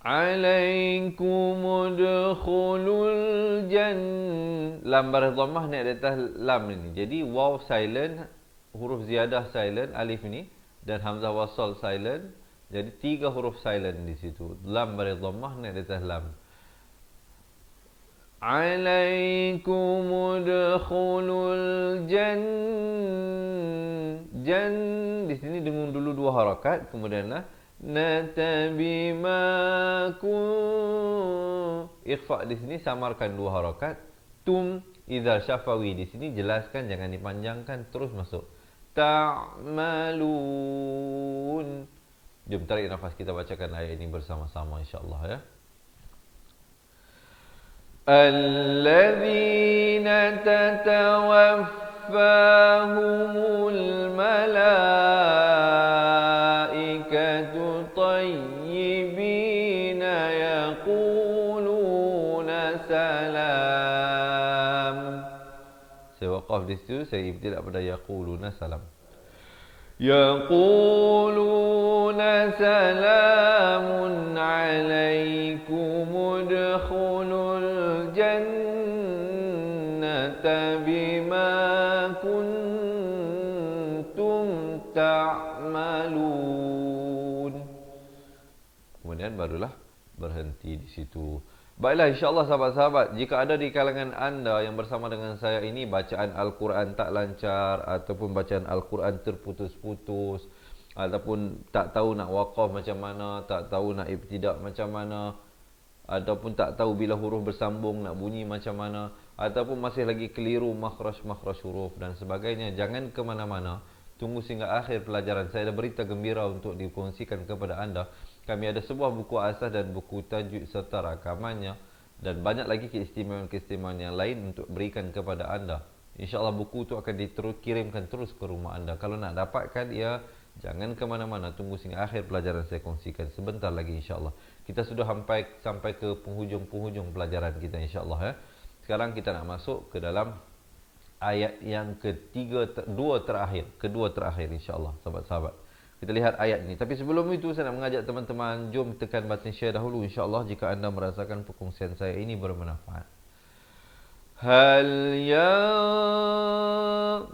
Alaikumudkhulul lam baris dhammah naik di atas lam ini. Jadi waw silent, huruf ziyadah silent, alif ini, dan hamzah wasal silent. Jadi 3 huruf silent di situ. Lam baris dhammah naik di atas lam. Alaikumudkhulul jan di sini dengung dulu 2 harakat, kemudianlah natabimakum. Ikhfa di sini samarkan 2 harakat. Tum idzal syafawi di sini jelaskan, jangan dipanjangkan, terus masuk. Ta'malun. Jom tarik nafas, kita bacakan ayat ini bersama-sama insya-Allah Alladzina tatawaffahumul malaikatu tayyibina yaquluna salam. Saya waqaf di situ, saya ibtidak pada yaquluna salam. Yaquluna salamun alaikum udkhulul jannata bima kuntum ta'malun. Kemudian barulah berhenti di situ. Baiklah, insya-Allah sahabat-sahabat, jika ada di kalangan anda yang bersama dengan saya ini bacaan Al-Quran tak lancar, ataupun bacaan Al-Quran terputus-putus, ataupun tak tahu nak waqaf macam mana, tak tahu nak ibtidak macam mana, ataupun tak tahu bila huruf bersambung nak bunyi macam mana, ataupun masih lagi keliru makhraj-makhraj huruf dan sebagainya, jangan ke mana-mana. Tunggu sehingga akhir pelajaran. Saya ada berita gembira untuk dikongsikan kepada anda. Kami ada sebuah buku asas dan buku tajwid serta rakamannya, dan banyak lagi keistimewaan-keistimewaan yang lain untuk berikan kepada anda. InsyaAllah buku itu akan dikirimkan terus ke rumah anda. Kalau nak dapatkan, ya jangan ke mana-mana. Tunggu sehingga akhir pelajaran saya kongsikan. Sebentar lagi insyaAllah. Kita sudah sampai ke penghujung-penghujung pelajaran kita insyaAllah Sekarang kita nak masuk ke dalam ayat yang kedua terakhir insyaAllah sahabat-sahabat. Kita lihat ayat ini. Tapi sebelum itu saya nak mengajak teman-teman, jom tekan button share dahulu insya-Allah jika anda merasakan perkongsian saya ini bermanfaat. Hal ya,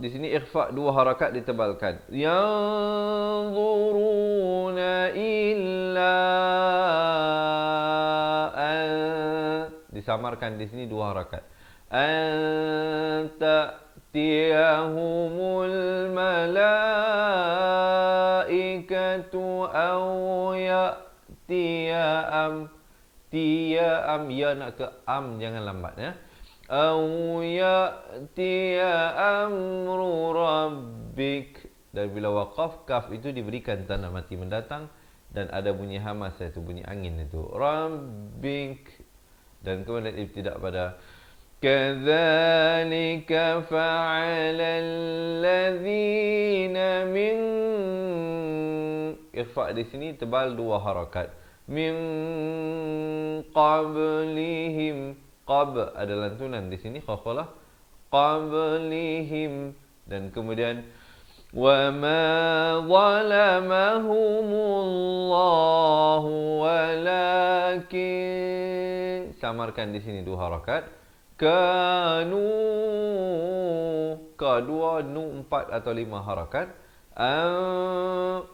di sini ikhfa 2 harakat ditebalkan. Yanzuruna illa disamarkan di sini 2 harakat. Anta tiyahumul malaikatu aw ya'tiyam. Tiyam, ya nak ke am, jangan lambat aw ya'tiya amru rabbik. Dan bila waqaf, kaf itu diberikan tanda mati mendatang dan ada bunyi hamas, itu bunyi angin itu. Rabbik, Dan kemudian ibtidak pada kadzalika fa'alal ladzina min. Ikhfa di sini tebal 2 harakat. Min qablihim. Qab ada lantunan di sini qafalah. Qablihim. Dan kemudian wa ma zalamahumullahu walakin. Samarkan di sini 2 harakat. Kanu. Ka 2 nu 4 atau 5 harakat.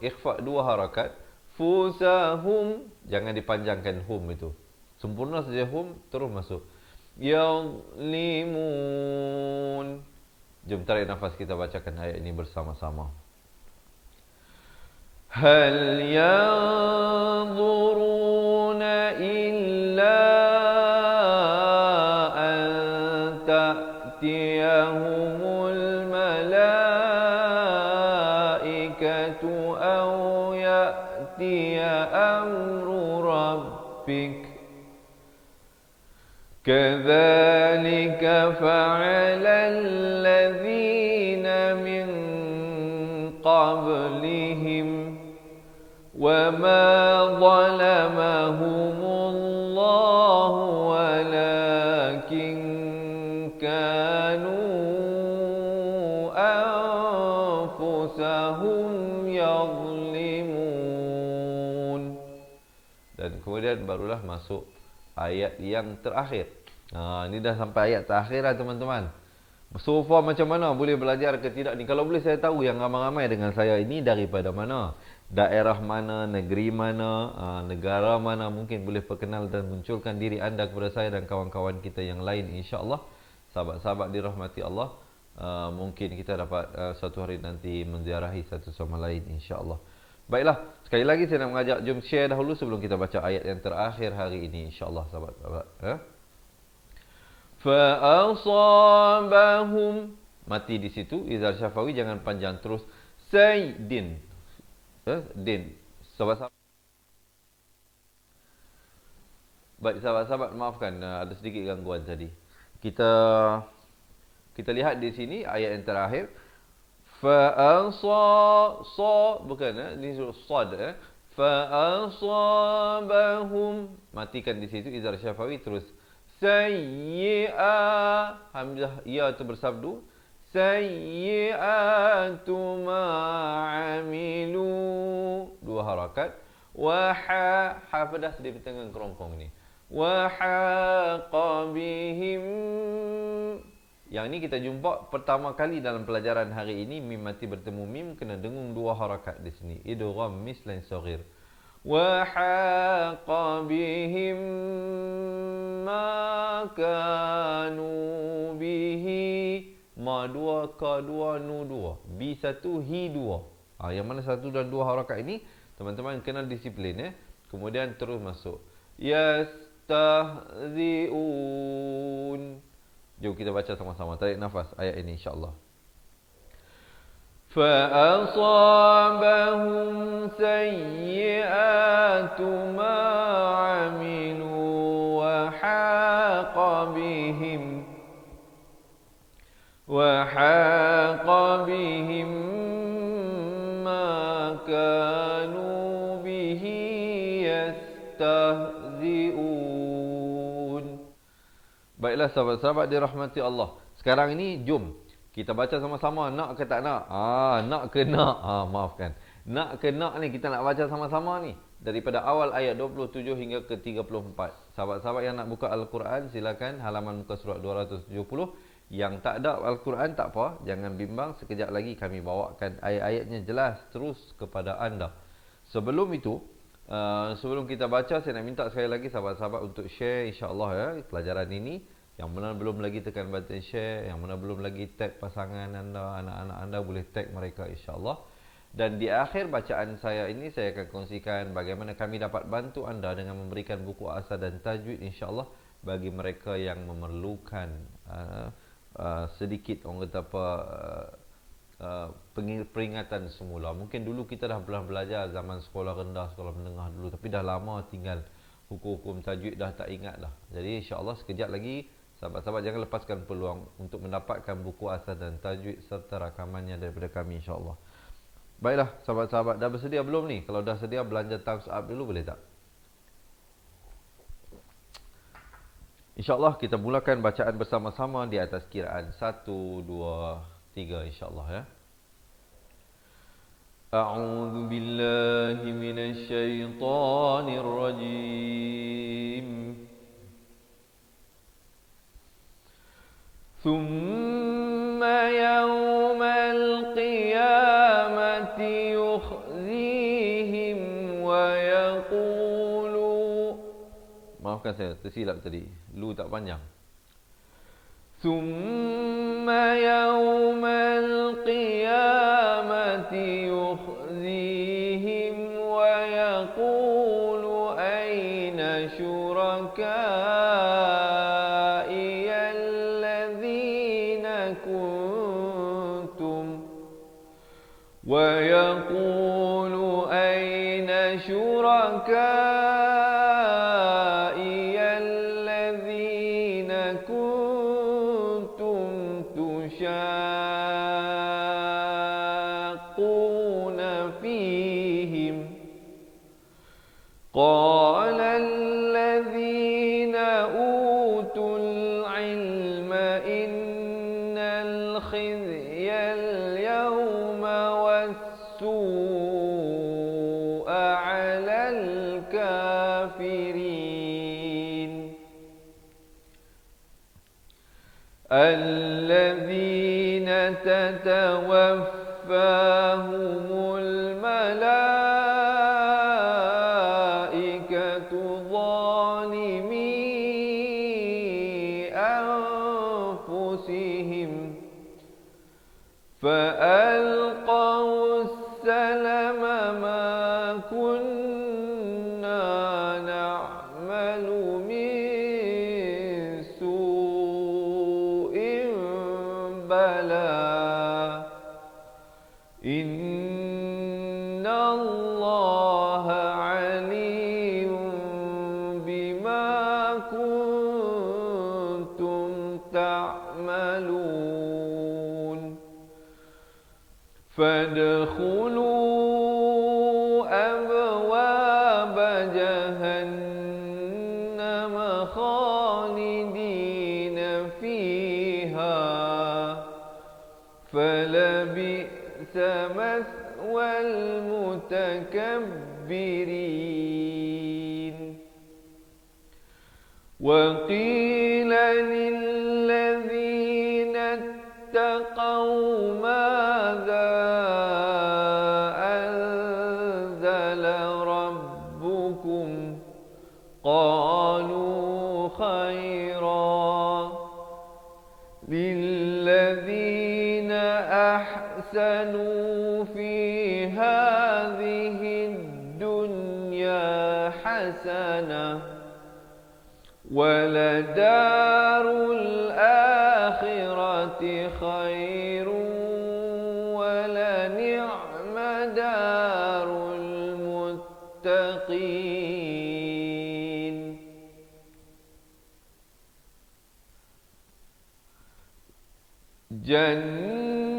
Ikhfa 2 harakat. Fusahum, jangan dipanjangkan hum itu. Sempurna saja hum, terus masuk. Yadlimun. Jom tarik nafas, kita bacakan ayat ini bersama-sama. Hal yanzuruna illa an ta'tiyahumul malaikatu aw ya'tiya amru rabbik. Kadzalika fa'alal ladzina min qablihim wa ma zalamahumullahu walakin kanu anfusahum yadhlimun. Dan kemudian barulah masuk ayat yang terakhir. Ini dah sampai ayat terakhir lah teman-teman. So far macam mana? Boleh belajar ke tidak ni? Kalau boleh saya tahu yang ramai-ramai dengan saya ini daripada mana? Daerah mana? Negeri mana? Negara mana? Mungkin boleh perkenal dan munculkan diri anda kepada saya dan kawan-kawan kita yang lain, insya-Allah. Sahabat-sahabat dirahmati Allah. Mungkin kita dapat suatu hari nanti menziarahi satu sama lain, insya-Allah. Baiklah, sekali lagi saya nak mengajak, jom share dahulu sebelum kita baca ayat yang terakhir hari ini, insya-Allah sahabat-sahabat. Fa'asabahum, mati di situ. Izhar syafawi jangan panjang, terus saydin. Din. Sahabat-sahabat. Baik sahabat-sahabat, maafkan ada sedikit gangguan tadi. Kita lihat di sini ayat yang terakhir. Bukan ini sad. Fa'asabahum, matikan di situ izhar syafawi, terus sayyi'a, hamzah ya itu bersabdu, sayyi'atu ma'amilu, 2 harakat. Wa ha pedas di tengah kerongkong ni. Wa haqa bihim. Yang ini kita jumpa pertama kali dalam pelajaran hari ini. Mim mati bertemu mim kena dengung 2 harakat di sini. Idgham mislan saghir. Wa haqa bihim ma kanu bihi. Ma 2, ka 2, nu 2. Bi 1, hi 2. Yang mana 1 dan 2 harakat ini teman-teman kena disiplin Kemudian terus masuk. Yastahzi'un. Jom kita baca sama-sama. Tarik nafas ayat ini insya-Allah. فَأَصَابَهُمْ سَيِّئَاتُ مَا عَمِلُوا وَحَاقَ بِهِمْ مَا كَانُوا بِهِ يَسْتَهْزِئُونَ. Baiklah sahabat-sahabat dirahmati Allah. Sekarang ini jom kita baca sama-sama, nak ke tak nak? Nak ke nak? Maafkan. Nak ke nak ni kita nak baca sama-sama ni. Daripada awal ayat 27 hingga ke 34. Sahabat-sahabat yang nak buka Al-Quran, silakan halaman muka surat 270. Yang tak ada Al-Quran tak apa, jangan bimbang. Sekejap lagi kami bawakan ayat-ayatnya jelas terus kepada anda. Sebelum itu, sebelum kita baca, saya nak minta sekali lagi sahabat-sahabat untuk share insya-Allah pelajaran ini. Yang mana belum lagi tekan button share, yang mana belum lagi tag pasangan anda, anak-anak anda, boleh tag mereka insya-Allah. Dan di akhir bacaan saya ini saya akan kongsikan bagaimana kami dapat bantu anda dengan memberikan buku asal dan tajwid insya-Allah bagi mereka yang memerlukan sedikit orang kata apa peringatan semula. Mungkin dulu kita dah pernah belajar zaman sekolah rendah, sekolah menengah dulu, tapi dah lama tinggal hukum-hukum tajwid dah tak ingat dah. Jadi insya-Allah sekejap lagi sahabat-sahabat jangan lepaskan peluang untuk mendapatkan buku asal dan tajwid serta rakamannya daripada kami insya-Allah. Baiklah sahabat-sahabat, dah bersedia belum ni? Kalau dah sedia belanja thumbs up dulu boleh tak? InsyaAllah kita mulakan bacaan bersama-sama di atas kiraan 1, 2, 3 insyaAllah ya. A'udzu billahi minasy syaithanir rajim. Thumma yawmal qiyamati yukhzihim wa yaqulu. Maafkan saya, tersilap tadi. Lu tak panjang. Thumma yawmal qiyamati yukhzihim wa yaqulu ayna syurakai alladhina kuntum wa yaqulu ayna syurakai قال الذين أوتوا العلم إن الخزي اليوم والسوء على الكافرين الذين تتوفاهم فألقوا السلم ما كنا نعمل من سوء بلى إن الله عليم بما كنتم تعملون فادخلوا أبواب جهنم خالدين فيها فلبئس مثوى المتكبرين وقيل للذين اتقوا ماذا قالوا خيرا للذين أحسنوا في هذه الدنيا حسنة ولدار الآخرة خير ولنعم دار المتقين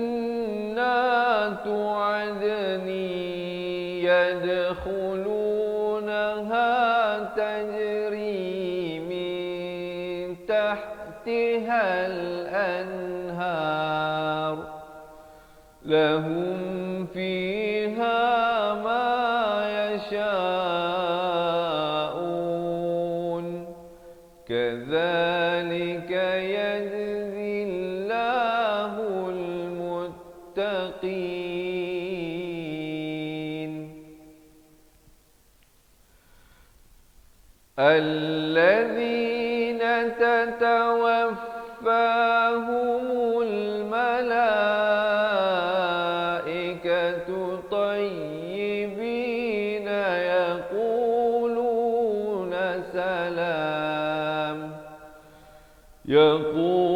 جنات عدن يدخلونها تجري من تحتها الأنهار لهم فيها ما يشاءون كذلك يجزي الله المتقين الذين تتوفاهم الملائكة طيبين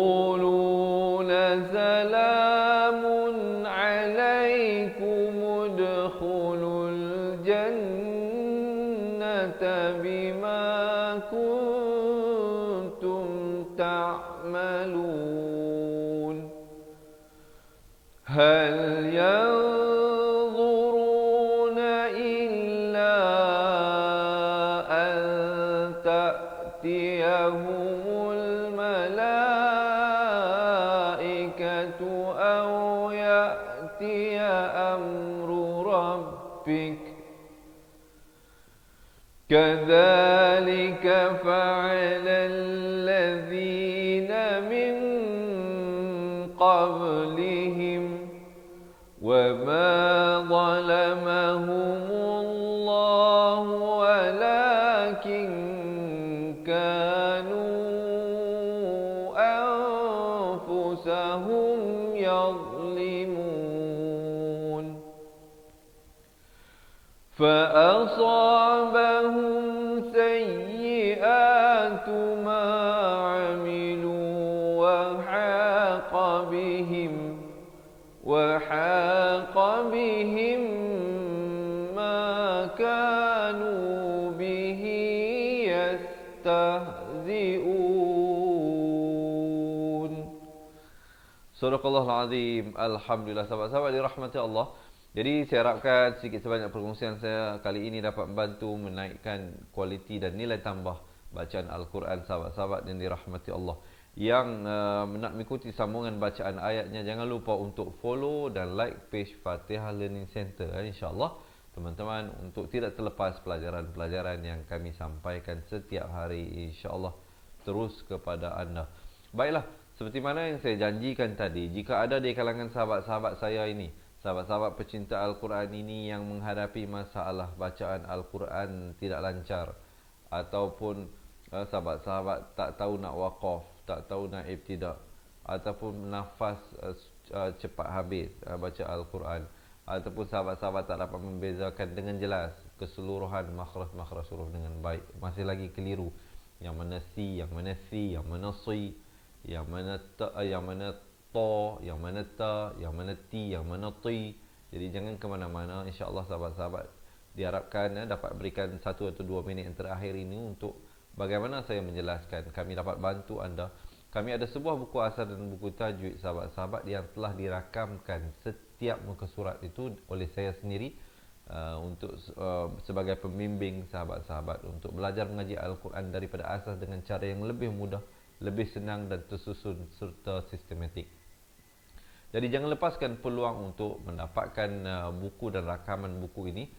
يقولون سلام عليكم ادخلوا الجنة بما كنتم تعملون هل ينظرون إلا أن تأتيهم الملائكة أو يأتي أمر ربك كذلك فعل الذين من قبلهم وما ظلمهم الله ولكن كانوا أنفسهم يظلمون فأصابهم سيئات ما عملوا وحاق بهم ما كانوا به يستهزئون. Sadaqallahul Azim. Alhamdulillah, sahabat-sahabat dirahmati Allah. Jadi saya harapkan sedikit sebanyak perkongsian saya kali ini dapat membantu menaikkan kualiti dan nilai tambah bacaan Al-Quran sahabat-sahabat yang dirahmati Allah. Yang nak mengikuti sambungan bacaan ayatnya, jangan lupa untuk follow dan like page Fatihah Learning Center, insya-Allah teman-teman, untuk tidak terlepas pelajaran-pelajaran yang kami sampaikan setiap hari, insya-Allah terus kepada anda. Baiklah, seperti mana yang saya janjikan tadi, jika ada di kalangan sahabat-sahabat saya ini, sahabat-sahabat pecinta Al-Quran ini yang menghadapi masalah bacaan Al-Quran tidak lancar, ataupun sahabat-sahabat tak tahu nak waqaf, tak tahu nak ibtidak, ataupun nafas cepat habis baca Al-Quran, ataupun sahabat-sahabat tak dapat membezakan dengan jelas keseluruhan makhraj-makhraj huruf dengan baik, masih lagi keliru yang mana si, yang mana si, yang mana si, yang mana ta, yang mana to, yang mana ta, yang mana ti, yang mana ti. Jadi jangan ke mana-mana, insya-Allah sahabat-sahabat diharapkan dapat berikan 1 atau 2 minit yang terakhir ini untuk bagaimana saya menjelaskan, kami dapat bantu anda. Kami ada sebuah buku asal dan buku tajwid sahabat-sahabat yang telah dirakamkan setiap muka surat itu oleh saya sendiri untuk sebagai pembimbing sahabat-sahabat untuk belajar mengaji Al-Quran daripada asas dengan cara yang lebih mudah, lebih senang dan tersusun serta sistematik. Jadi jangan lepaskan peluang untuk mendapatkan buku dan rakaman buku ini.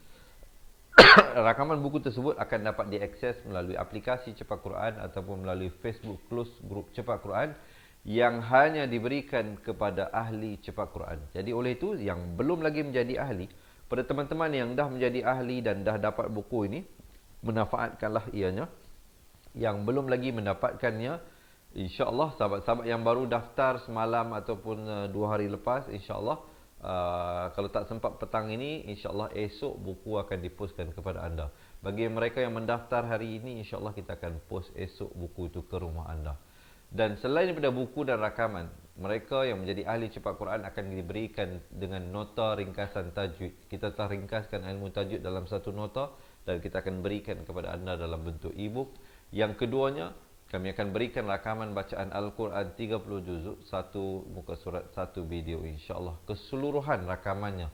Rakaman buku tersebut akan dapat diakses melalui aplikasi Cepat Quran ataupun melalui Facebook Close Group Cepat Quran yang hanya diberikan kepada ahli Cepat Quran. Jadi oleh itu, yang belum lagi menjadi ahli, pada teman-teman yang dah menjadi ahli dan dah dapat buku ini, manfaatkanlah ianya. Yang belum lagi mendapatkannya, insya-Allah sahabat-sahabat yang baru daftar semalam ataupun 2 hari lepas, insya-Allah kalau tak sempat petang ini, insya-Allah esok buku akan dipostkan kepada anda. Bagi mereka yang mendaftar hari ini, insya-Allah kita akan post esok buku itu ke rumah anda. Dan selain daripada buku dan rakaman, mereka yang menjadi ahli Cepat Quran akan diberikan dengan nota ringkasan tajwid. Kita telah ringkaskan ilmu tajwid dalam satu nota dan kita akan berikan kepada anda dalam bentuk e-book. Yang keduanya, kami akan berikan rakaman bacaan Al-Quran 30 juzuk, 1 muka surat, 1 video, insya-Allah. Keseluruhan rakamannya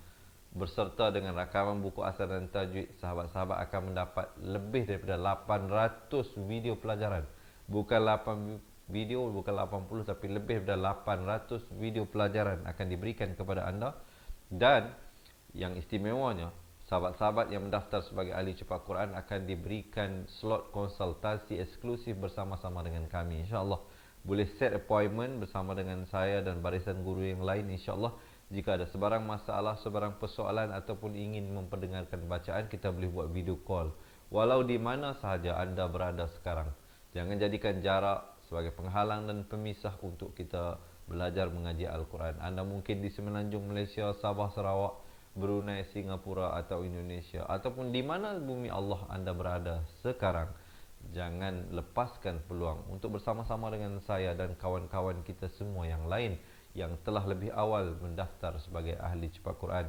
berserta dengan rakaman buku asal dan tajwid, sahabat-sahabat akan mendapat lebih daripada 800 video pelajaran. Bukan 8 video, bukan 80, tapi lebih daripada 800 video pelajaran akan diberikan kepada anda. Dan yang istimewanya, sahabat-sahabat yang mendaftar sebagai ahli Cepat Quran akan diberikan slot konsultasi eksklusif bersama-sama dengan kami, insya-Allah. Boleh set appointment bersama dengan saya dan barisan guru yang lain, insya-Allah. Jika ada sebarang masalah, sebarang persoalan ataupun ingin memperdengarkan bacaan, kita boleh buat video call walau di mana sahaja anda berada sekarang. Jangan jadikan jarak sebagai penghalang dan pemisah untuk kita belajar mengaji Al-Quran. Anda mungkin di Semenanjung Malaysia, Sabah, Sarawak, Brunei, Singapura atau Indonesia, ataupun di mana bumi Allah anda berada sekarang. Jangan lepaskan peluang untuk bersama-sama dengan saya dan kawan-kawan kita semua yang lain yang telah lebih awal mendaftar sebagai ahli Cepat Quran.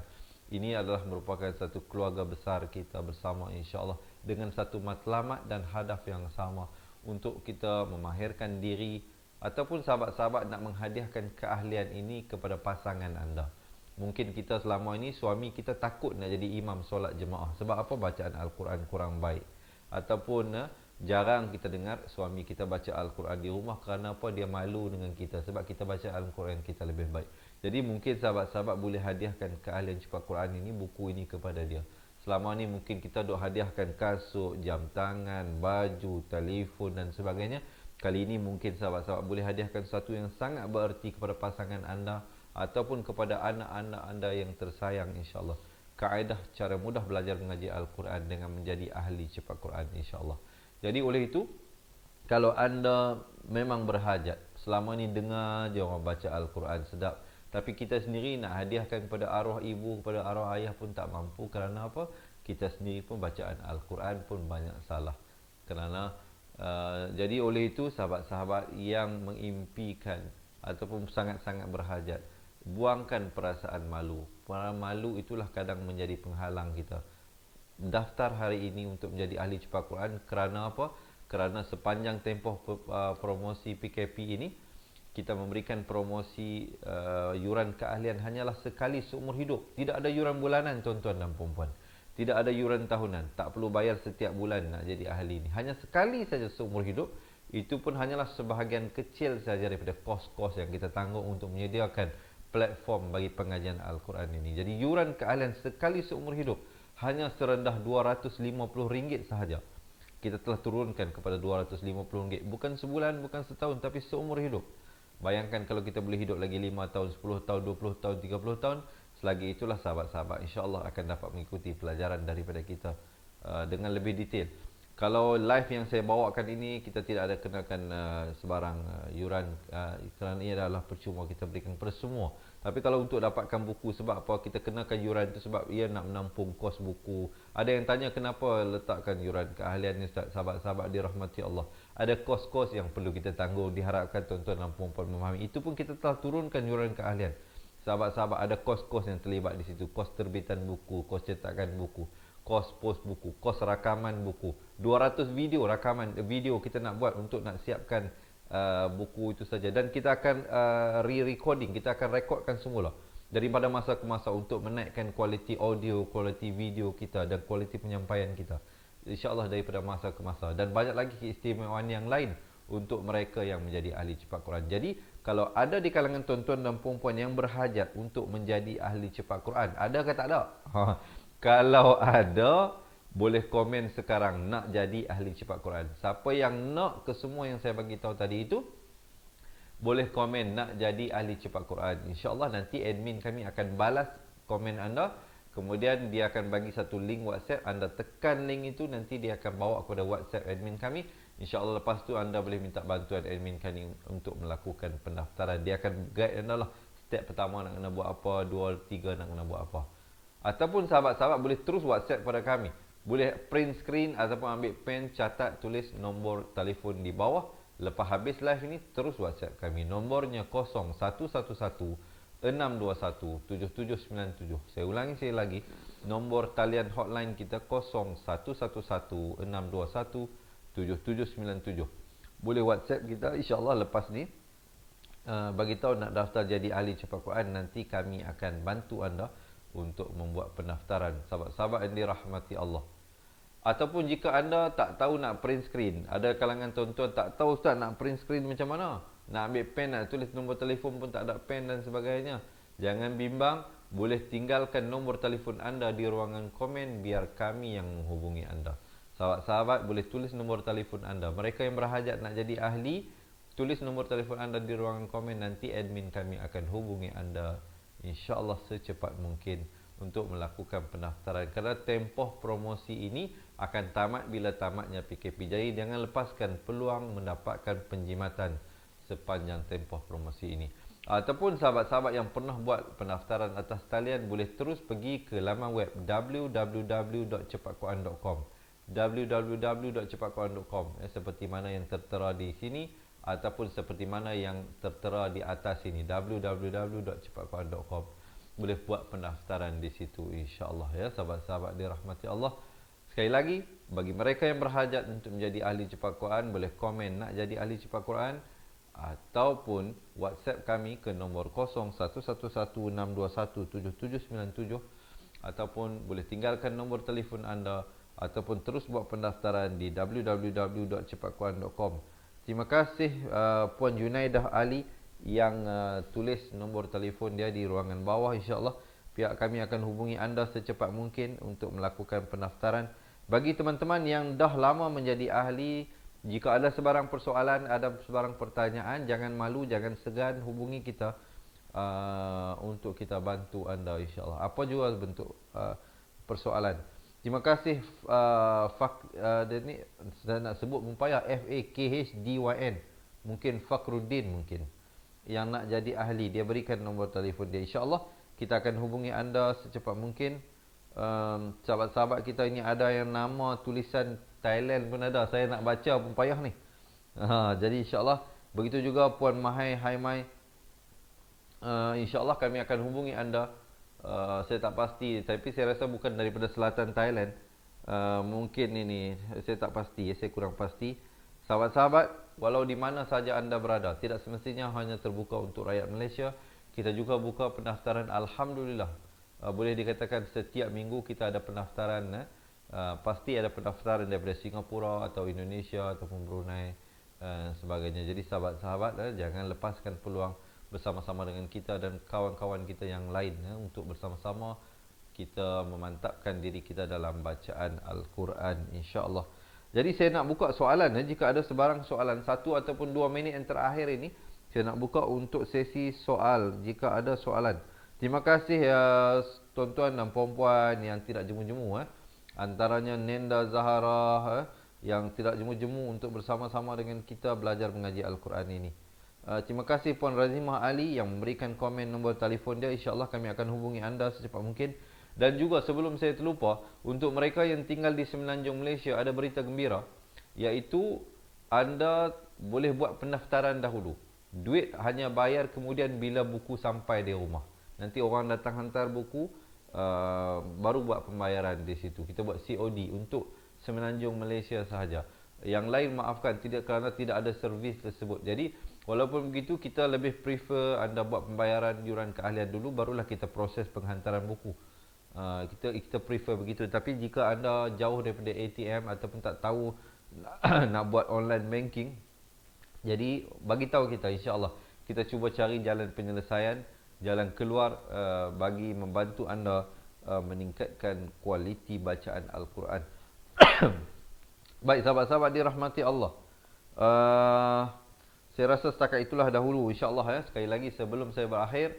Ini adalah merupakan satu keluarga besar kita bersama, insya-Allah, dengan satu matlamat dan hadaf yang sama untuk kita memahirkan diri ataupun sahabat-sahabat nak menghadiahkan keahlian ini kepada pasangan anda. Mungkin kita selama ini suami kita takut nak jadi imam solat jemaah sebab apa? Bacaan Al-Quran kurang baik, ataupun jarang kita dengar suami kita baca Al-Quran di rumah kerana apa? Dia malu dengan kita sebab kita baca Al-Quran kita lebih baik. Jadi mungkin sahabat-sahabat boleh hadiahkan keahlian cepat Quran ini, buku ini kepada dia. Selama ni mungkin kita duk hadiahkan kasut, jam tangan, baju, telefon dan sebagainya. Kali ini mungkin sahabat-sahabat boleh hadiahkan sesuatu yang sangat bererti kepada pasangan anda ataupun kepada anak-anak anda yang tersayang, insya-Allah. Kaedah cara mudah belajar mengaji Al-Quran dengan menjadi ahli cepat Quran, insya-Allah. Jadi oleh itu, kalau anda memang berhajat, selama ni dengar je orang baca Al-Quran sedap, tapi kita sendiri nak hadiahkan kepada arwah ibu, kepada arwah ayah pun tak mampu. Kerana apa? Kita sendiri pun bacaan Al-Quran pun banyak salah. Kerana jadi oleh itu sahabat-sahabat yang mengimpikan ataupun sangat-sangat berhajat, buangkan perasaan malu. Perasaan malu itulah kadang menjadi penghalang kita. Daftar hari ini untuk menjadi ahli cepat Quran. Kerana apa? Kerana sepanjang tempoh promosi PKP ini, kita memberikan promosi yuran keahlian hanyalah sekali seumur hidup. Tidak ada yuran bulanan, tuan-tuan dan puan-puan. Tidak ada yuran tahunan. Tak perlu bayar setiap bulan nak jadi ahli ini. Hanya sekali saja seumur hidup. Itu pun hanyalah sebahagian kecil saja daripada kos-kos yang kita tanggung untuk menyediakan platform bagi pengajian Al-Quran ini. Jadi yuran keahlian sekali seumur hidup hanya serendah RM250 sahaja. Kita telah turunkan kepada RM250. Bukan sebulan, bukan setahun, tapi seumur hidup. Bayangkan kalau kita boleh hidup lagi 5 tahun, 10 tahun, 20 tahun, 30 tahun. Selagi itulah sahabat-sahabat insya-Allah akan dapat mengikuti pelajaran daripada kita dengan lebih detail. Kalau live yang saya bawakan ini, kita tidak ada kenakan sebarang yuran kerana ia adalah percuma kita berikan kepada semua. Tapi kalau untuk dapatkan buku, sebab apa kita kenakan yuran itu? Sebab ia nak menampung kos buku. Ada yang tanya kenapa letakkan yuran keahlian ni, Ustaz? Sahabat-sahabat dirahmati Allah, ada kos-kos yang perlu kita tanggung. Diharapkan tuan-tuan dan puan-puan memahami. Itu pun kita telah turunkan yuran keahlian. Sahabat-sahabat, ada kos-kos yang terlibat di situ. Kos terbitan buku, kos cetakan buku, kos post buku, kos rakaman buku. 200 video rakaman video kita nak buat untuk nak siapkan buku itu saja. Dan kita akan re-recording, kita akan rekodkan semula daripada masa ke masa untuk menaikkan kualiti audio, kualiti video kita dan kualiti penyampaian kita, insya-Allah, daripada masa ke masa. Dan banyak lagi keistimewaan yang lain untuk mereka yang menjadi ahli cepat Quran. Jadi kalau ada di kalangan tuan-tuan dan puan-puan yang berhajat untuk menjadi ahli cepat Quran, ada ke tak ada? Kalau ada, boleh komen sekarang nak jadi ahli cepat Quran. Siapa yang nak ke semua yang saya bagi tahu tadi itu, boleh komen nak jadi ahli cepat Quran. InsyaAllah nanti admin kami akan balas komen anda. Kemudian dia akan bagi satu link WhatsApp. Anda tekan link itu, nanti dia akan bawa kepada WhatsApp admin kami. InsyaAllah lepas tu anda boleh minta bantuan admin kami untuk melakukan pendaftaran. Dia akan guide anda lah. Step pertama nak kena buat apa, 2, 3 nak kena buat apa. Ataupun sahabat-sahabat boleh terus WhatsApp pada kami. Boleh print screen ataupun ambil pen, catat, tulis nombor telefon di bawah. Lepas habis live ini, terus WhatsApp kami. Nombornya 0111-621-7797. Saya ulangi sekali lagi. Nombor talian hotline kita 0111-621-7797. Boleh WhatsApp kita, insyaAllah lepas ni. Bagi tahu nak daftar jadi ahli cepat Quran, nanti kami akan bantu anda untuk membuat pendaftaran. Sahabat-sahabat yang dirahmati Allah. Ataupun jika anda tak tahu nak print screen, ada kalangan tuan-tuan tak tahu, Ustaz, nak print screen macam mana? Nak ambil pen, nak tulis nombor telefon pun tak ada pen dan sebagainya. Jangan bimbang, boleh tinggalkan nombor telefon anda di ruangan komen biar kami yang menghubungi anda. Sahabat-sahabat boleh tulis nombor telefon anda. Mereka yang berhajat nak jadi ahli, tulis nombor telefon anda di ruangan komen, nanti admin kami akan hubungi anda insya-Allah secepat mungkin untuk melakukan pendaftaran. Kerana tempoh promosi ini akan tamat bila tamatnya PKP. Jadi jangan lepaskan peluang mendapatkan penjimatan sepanjang tempoh promosi ini. Ataupun sahabat-sahabat yang pernah buat pendaftaran atas talian, boleh terus pergi ke laman web www.cepatquran.com www.cepatquran.com seperti mana yang tertera di sini ataupun seperti mana yang tertera di atas ini, www.cepatquran.com. Boleh buat pendaftaran di situ insya-Allah, ya sahabat-sahabat dirahmati Allah. Sekali lagi, Bagi mereka yang berhajat untuk menjadi ahli cepat Quran, boleh komen nak jadi ahli cepat Quran ataupun WhatsApp kami ke nombor 0111621797 ataupun boleh tinggalkan nombor telefon anda ataupun terus buat pendaftaran di www.cepatquran.com. Terima kasih Puan Junaidah Ali yang tulis nombor telefon dia di ruangan bawah. InsyaAllah pihak kami akan hubungi anda secepat mungkin untuk melakukan pendaftaran. Bagi teman-teman yang dah lama menjadi ahli, jika ada sebarang persoalan, ada sebarang pertanyaan, jangan malu, jangan segan hubungi kita untuk kita bantu anda insyaAllah. Apa juga bentuk persoalan. Terima kasih saya nak sebut mumpayah FAKHDYN, mungkin Fakhruddin mungkin yang nak jadi ahli, dia berikan nombor telefon dia. InsyaAllah kita akan hubungi anda secepat mungkin. Sahabat-sahabat kita ini ada yang nama tulisan Thailand pun ada, saya nak baca pun payah ni. Jadi insyaAllah begitu juga Puan Mahai Haimai. InsyaAllah kami akan hubungi anda. Saya tak pasti, tapi saya rasa bukan daripada selatan Thailand. Mungkin ini, saya tak pasti, saya kurang pasti. Sahabat-sahabat, walau di mana saja anda berada, tidak semestinya hanya terbuka untuk rakyat Malaysia. Kita juga buka pendaftaran, Alhamdulillah. Boleh dikatakan setiap minggu kita ada pendaftaran. Pasti ada pendaftaran daripada Singapura atau Indonesia ataupun Brunei sebagainya. Jadi sahabat-sahabat, jangan lepaskan peluang bersama-sama dengan kita dan kawan-kawan kita yang lain untuk bersama-sama kita memantapkan diri kita dalam bacaan Al-Quran, insya-Allah. Jadi saya nak buka soalan. Jika ada sebarang soalan, 1 ataupun 2 minit yang terakhir ini, saya nak buka untuk sesi soal jika ada soalan. Terima kasih ya tuan-tuan dan puan-puan yang tidak jemu-jemu. Antaranya Nenda Zahara yang tidak jemu-jemu untuk bersama-sama dengan kita belajar mengaji Al-Quran ini. Terima kasih Puan Razimah Ali yang memberikan komen nombor telefon dia. InsyaAllah kami akan hubungi anda secepat mungkin. Dan juga sebelum saya terlupa, untuk mereka yang tinggal di Semenanjung Malaysia, ada berita gembira, iaitu anda boleh buat pendaftaran dahulu. Duit hanya bayar kemudian bila buku sampai di rumah. Nanti orang datang hantar buku, baru buat pembayaran di situ. Kita buat COD untuk Semenanjung Malaysia sahaja. Yang lain maafkan, tidak, kerana tidak ada servis tersebut. Jadi walaupun begitu, kita lebih prefer anda buat pembayaran yuran keahlian dulu, barulah kita proses penghantaran buku. Kita prefer begitu. Tapi jika anda jauh daripada ATM ataupun tak tahu nak buat online banking, jadi bagi tahu kita, insya-Allah kita cuba cari jalan penyelesaian, jalan keluar bagi membantu anda meningkatkan kualiti bacaan Al-Quran. Baik sahabat-sahabat dirahmati Allah. Saya rasa setakat itulah dahulu, insya-Allah Sekali lagi sebelum saya berakhir,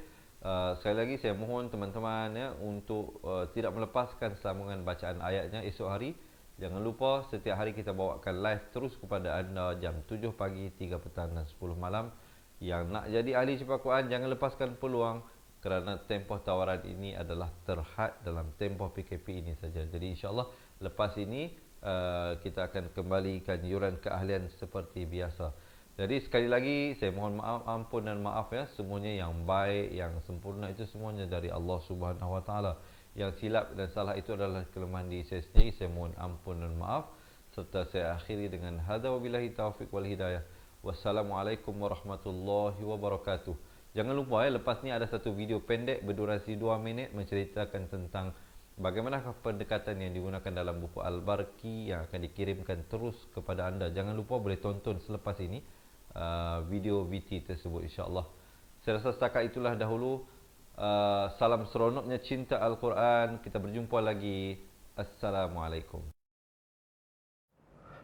sekali lagi saya mohon teman-teman untuk tidak melepaskan sambungan bacaan ayatnya esok hari. Jangan lupa setiap hari kita bawakan live terus kepada anda jam 7 pagi, 3 petang dan 10 malam. Yang nak jadi ahli cepat Quran, jangan lepaskan peluang, kerana tempoh tawaran ini adalah terhad dalam tempoh PKP ini saja. Jadi insya-Allah lepas ini kita akan kembalikan yuran keahlian seperti biasa. Jadi sekali lagi saya mohon maaf, ampun dan maaf semuanya yang baik, yang sempurna itu semuanya dari Allah Subhanahu Wa Taala. Yang silap dan salah itu adalah kelemahan diri saya sendiri. Saya mohon ampun dan maaf. Serta saya akhiri dengan hadza wabillahi taufiq wal hidayah. Wassalamualaikum warahmatullahi wabarakatuh. Jangan lupa lepas ni ada satu video pendek berdurasi 2 minit menceritakan tentang bagaimanakah pendekatan yang digunakan dalam buku Al-Barqi yang akan dikirimkan terus kepada anda. Jangan lupa boleh tonton selepas ini video VT tersebut, insya-Allah. Saya rasa setakat itulah dahulu. Salam seronoknya cinta Al-Quran. Kita berjumpa lagi. Assalamualaikum.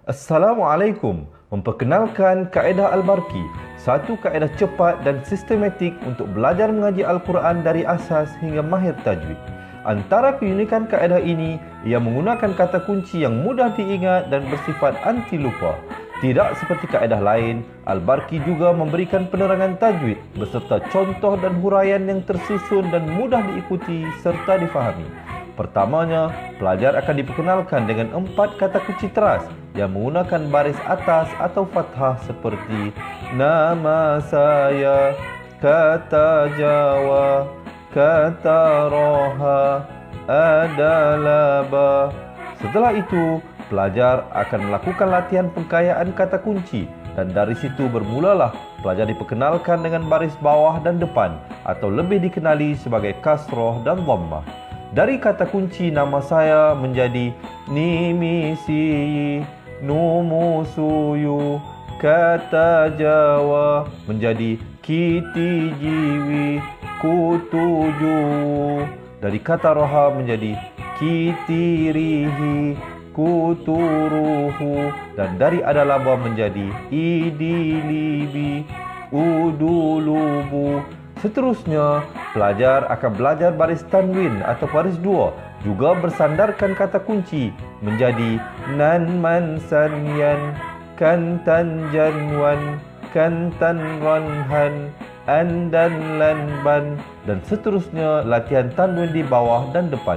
Assalamualaikum. Memperkenalkan kaedah Al-Barqi, satu kaedah cepat dan sistematik untuk belajar mengaji Al-Quran dari asas hingga mahir tajwid. Antara keunikan kaedah ini, ia menggunakan kata kunci yang mudah diingat dan bersifat anti lupa. Tidak seperti kaedah lain, Al-Barqi juga memberikan penerangan tajwid beserta contoh dan huraian yang tersusun dan mudah diikuti serta difahami. Pertamanya, pelajar akan diperkenalkan dengan 4 kata kunci teras yang menggunakan baris atas atau fathah seperti nama saya, kata Jawa, kata Roha, adalah ba. Setelah itu, pelajar akan melakukan latihan pengkayaan kata kunci dan dari situ bermulalah pelajar diperkenalkan dengan baris bawah dan depan atau lebih dikenali sebagai kasroh dan dhammah. Dari kata kunci nama saya menjadi Nimisi, Numusuyu, kata Jawa menjadi Kitijiwi, Kutuju. Dari kata roha menjadi Kitirihi, Kuturuhu. Dan dari adalaba menjadi Idilibi, Udulubu. Seterusnya, pelajar akan belajar baris tanwin atau baris dua, juga bersandarkan kata kunci menjadi Nan Man Sanyan, Kantan Janwan, Kantan Ranhan, Andan Lanban, dan seterusnya latihan tanwin di bawah dan depan.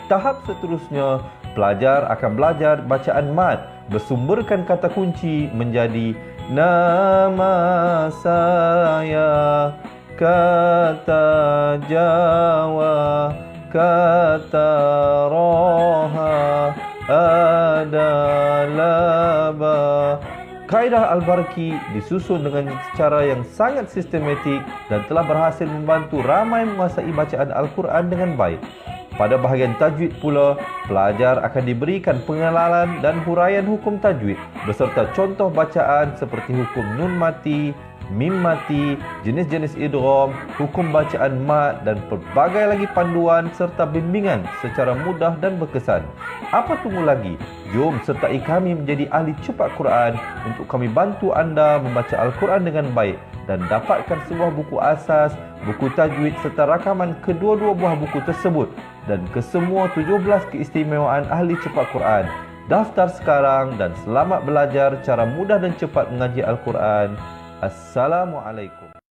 Tahap seterusnya, pelajar akan belajar bacaan mad bersumberkan kata kunci menjadi nama saya, kata Jawa, kata roha, adalaba. Kaedah Al-Barki disusun dengan cara yang sangat sistematik dan telah berhasil membantu ramai menguasai bacaan Al-Quran dengan baik. Pada bahagian tajwid pula, pelajar akan diberikan pengenalan dan huraian hukum tajwid beserta contoh bacaan seperti hukum nun mati, mim mati, jenis-jenis idgham, hukum bacaan mat dan pelbagai lagi panduan serta bimbingan secara mudah dan berkesan. Apa tunggu lagi? Jom sertai kami menjadi ahli cepat Quran untuk kami bantu anda membaca Al-Quran dengan baik dan dapatkan sebuah buku asas, buku tajwid serta rakaman kedua-dua buah buku tersebut dan kesemua 17 keistimewaan ahli cepat Quran. Daftar sekarang dan selamat belajar cara mudah dan cepat mengaji Al-Quran. Assalamualaikum.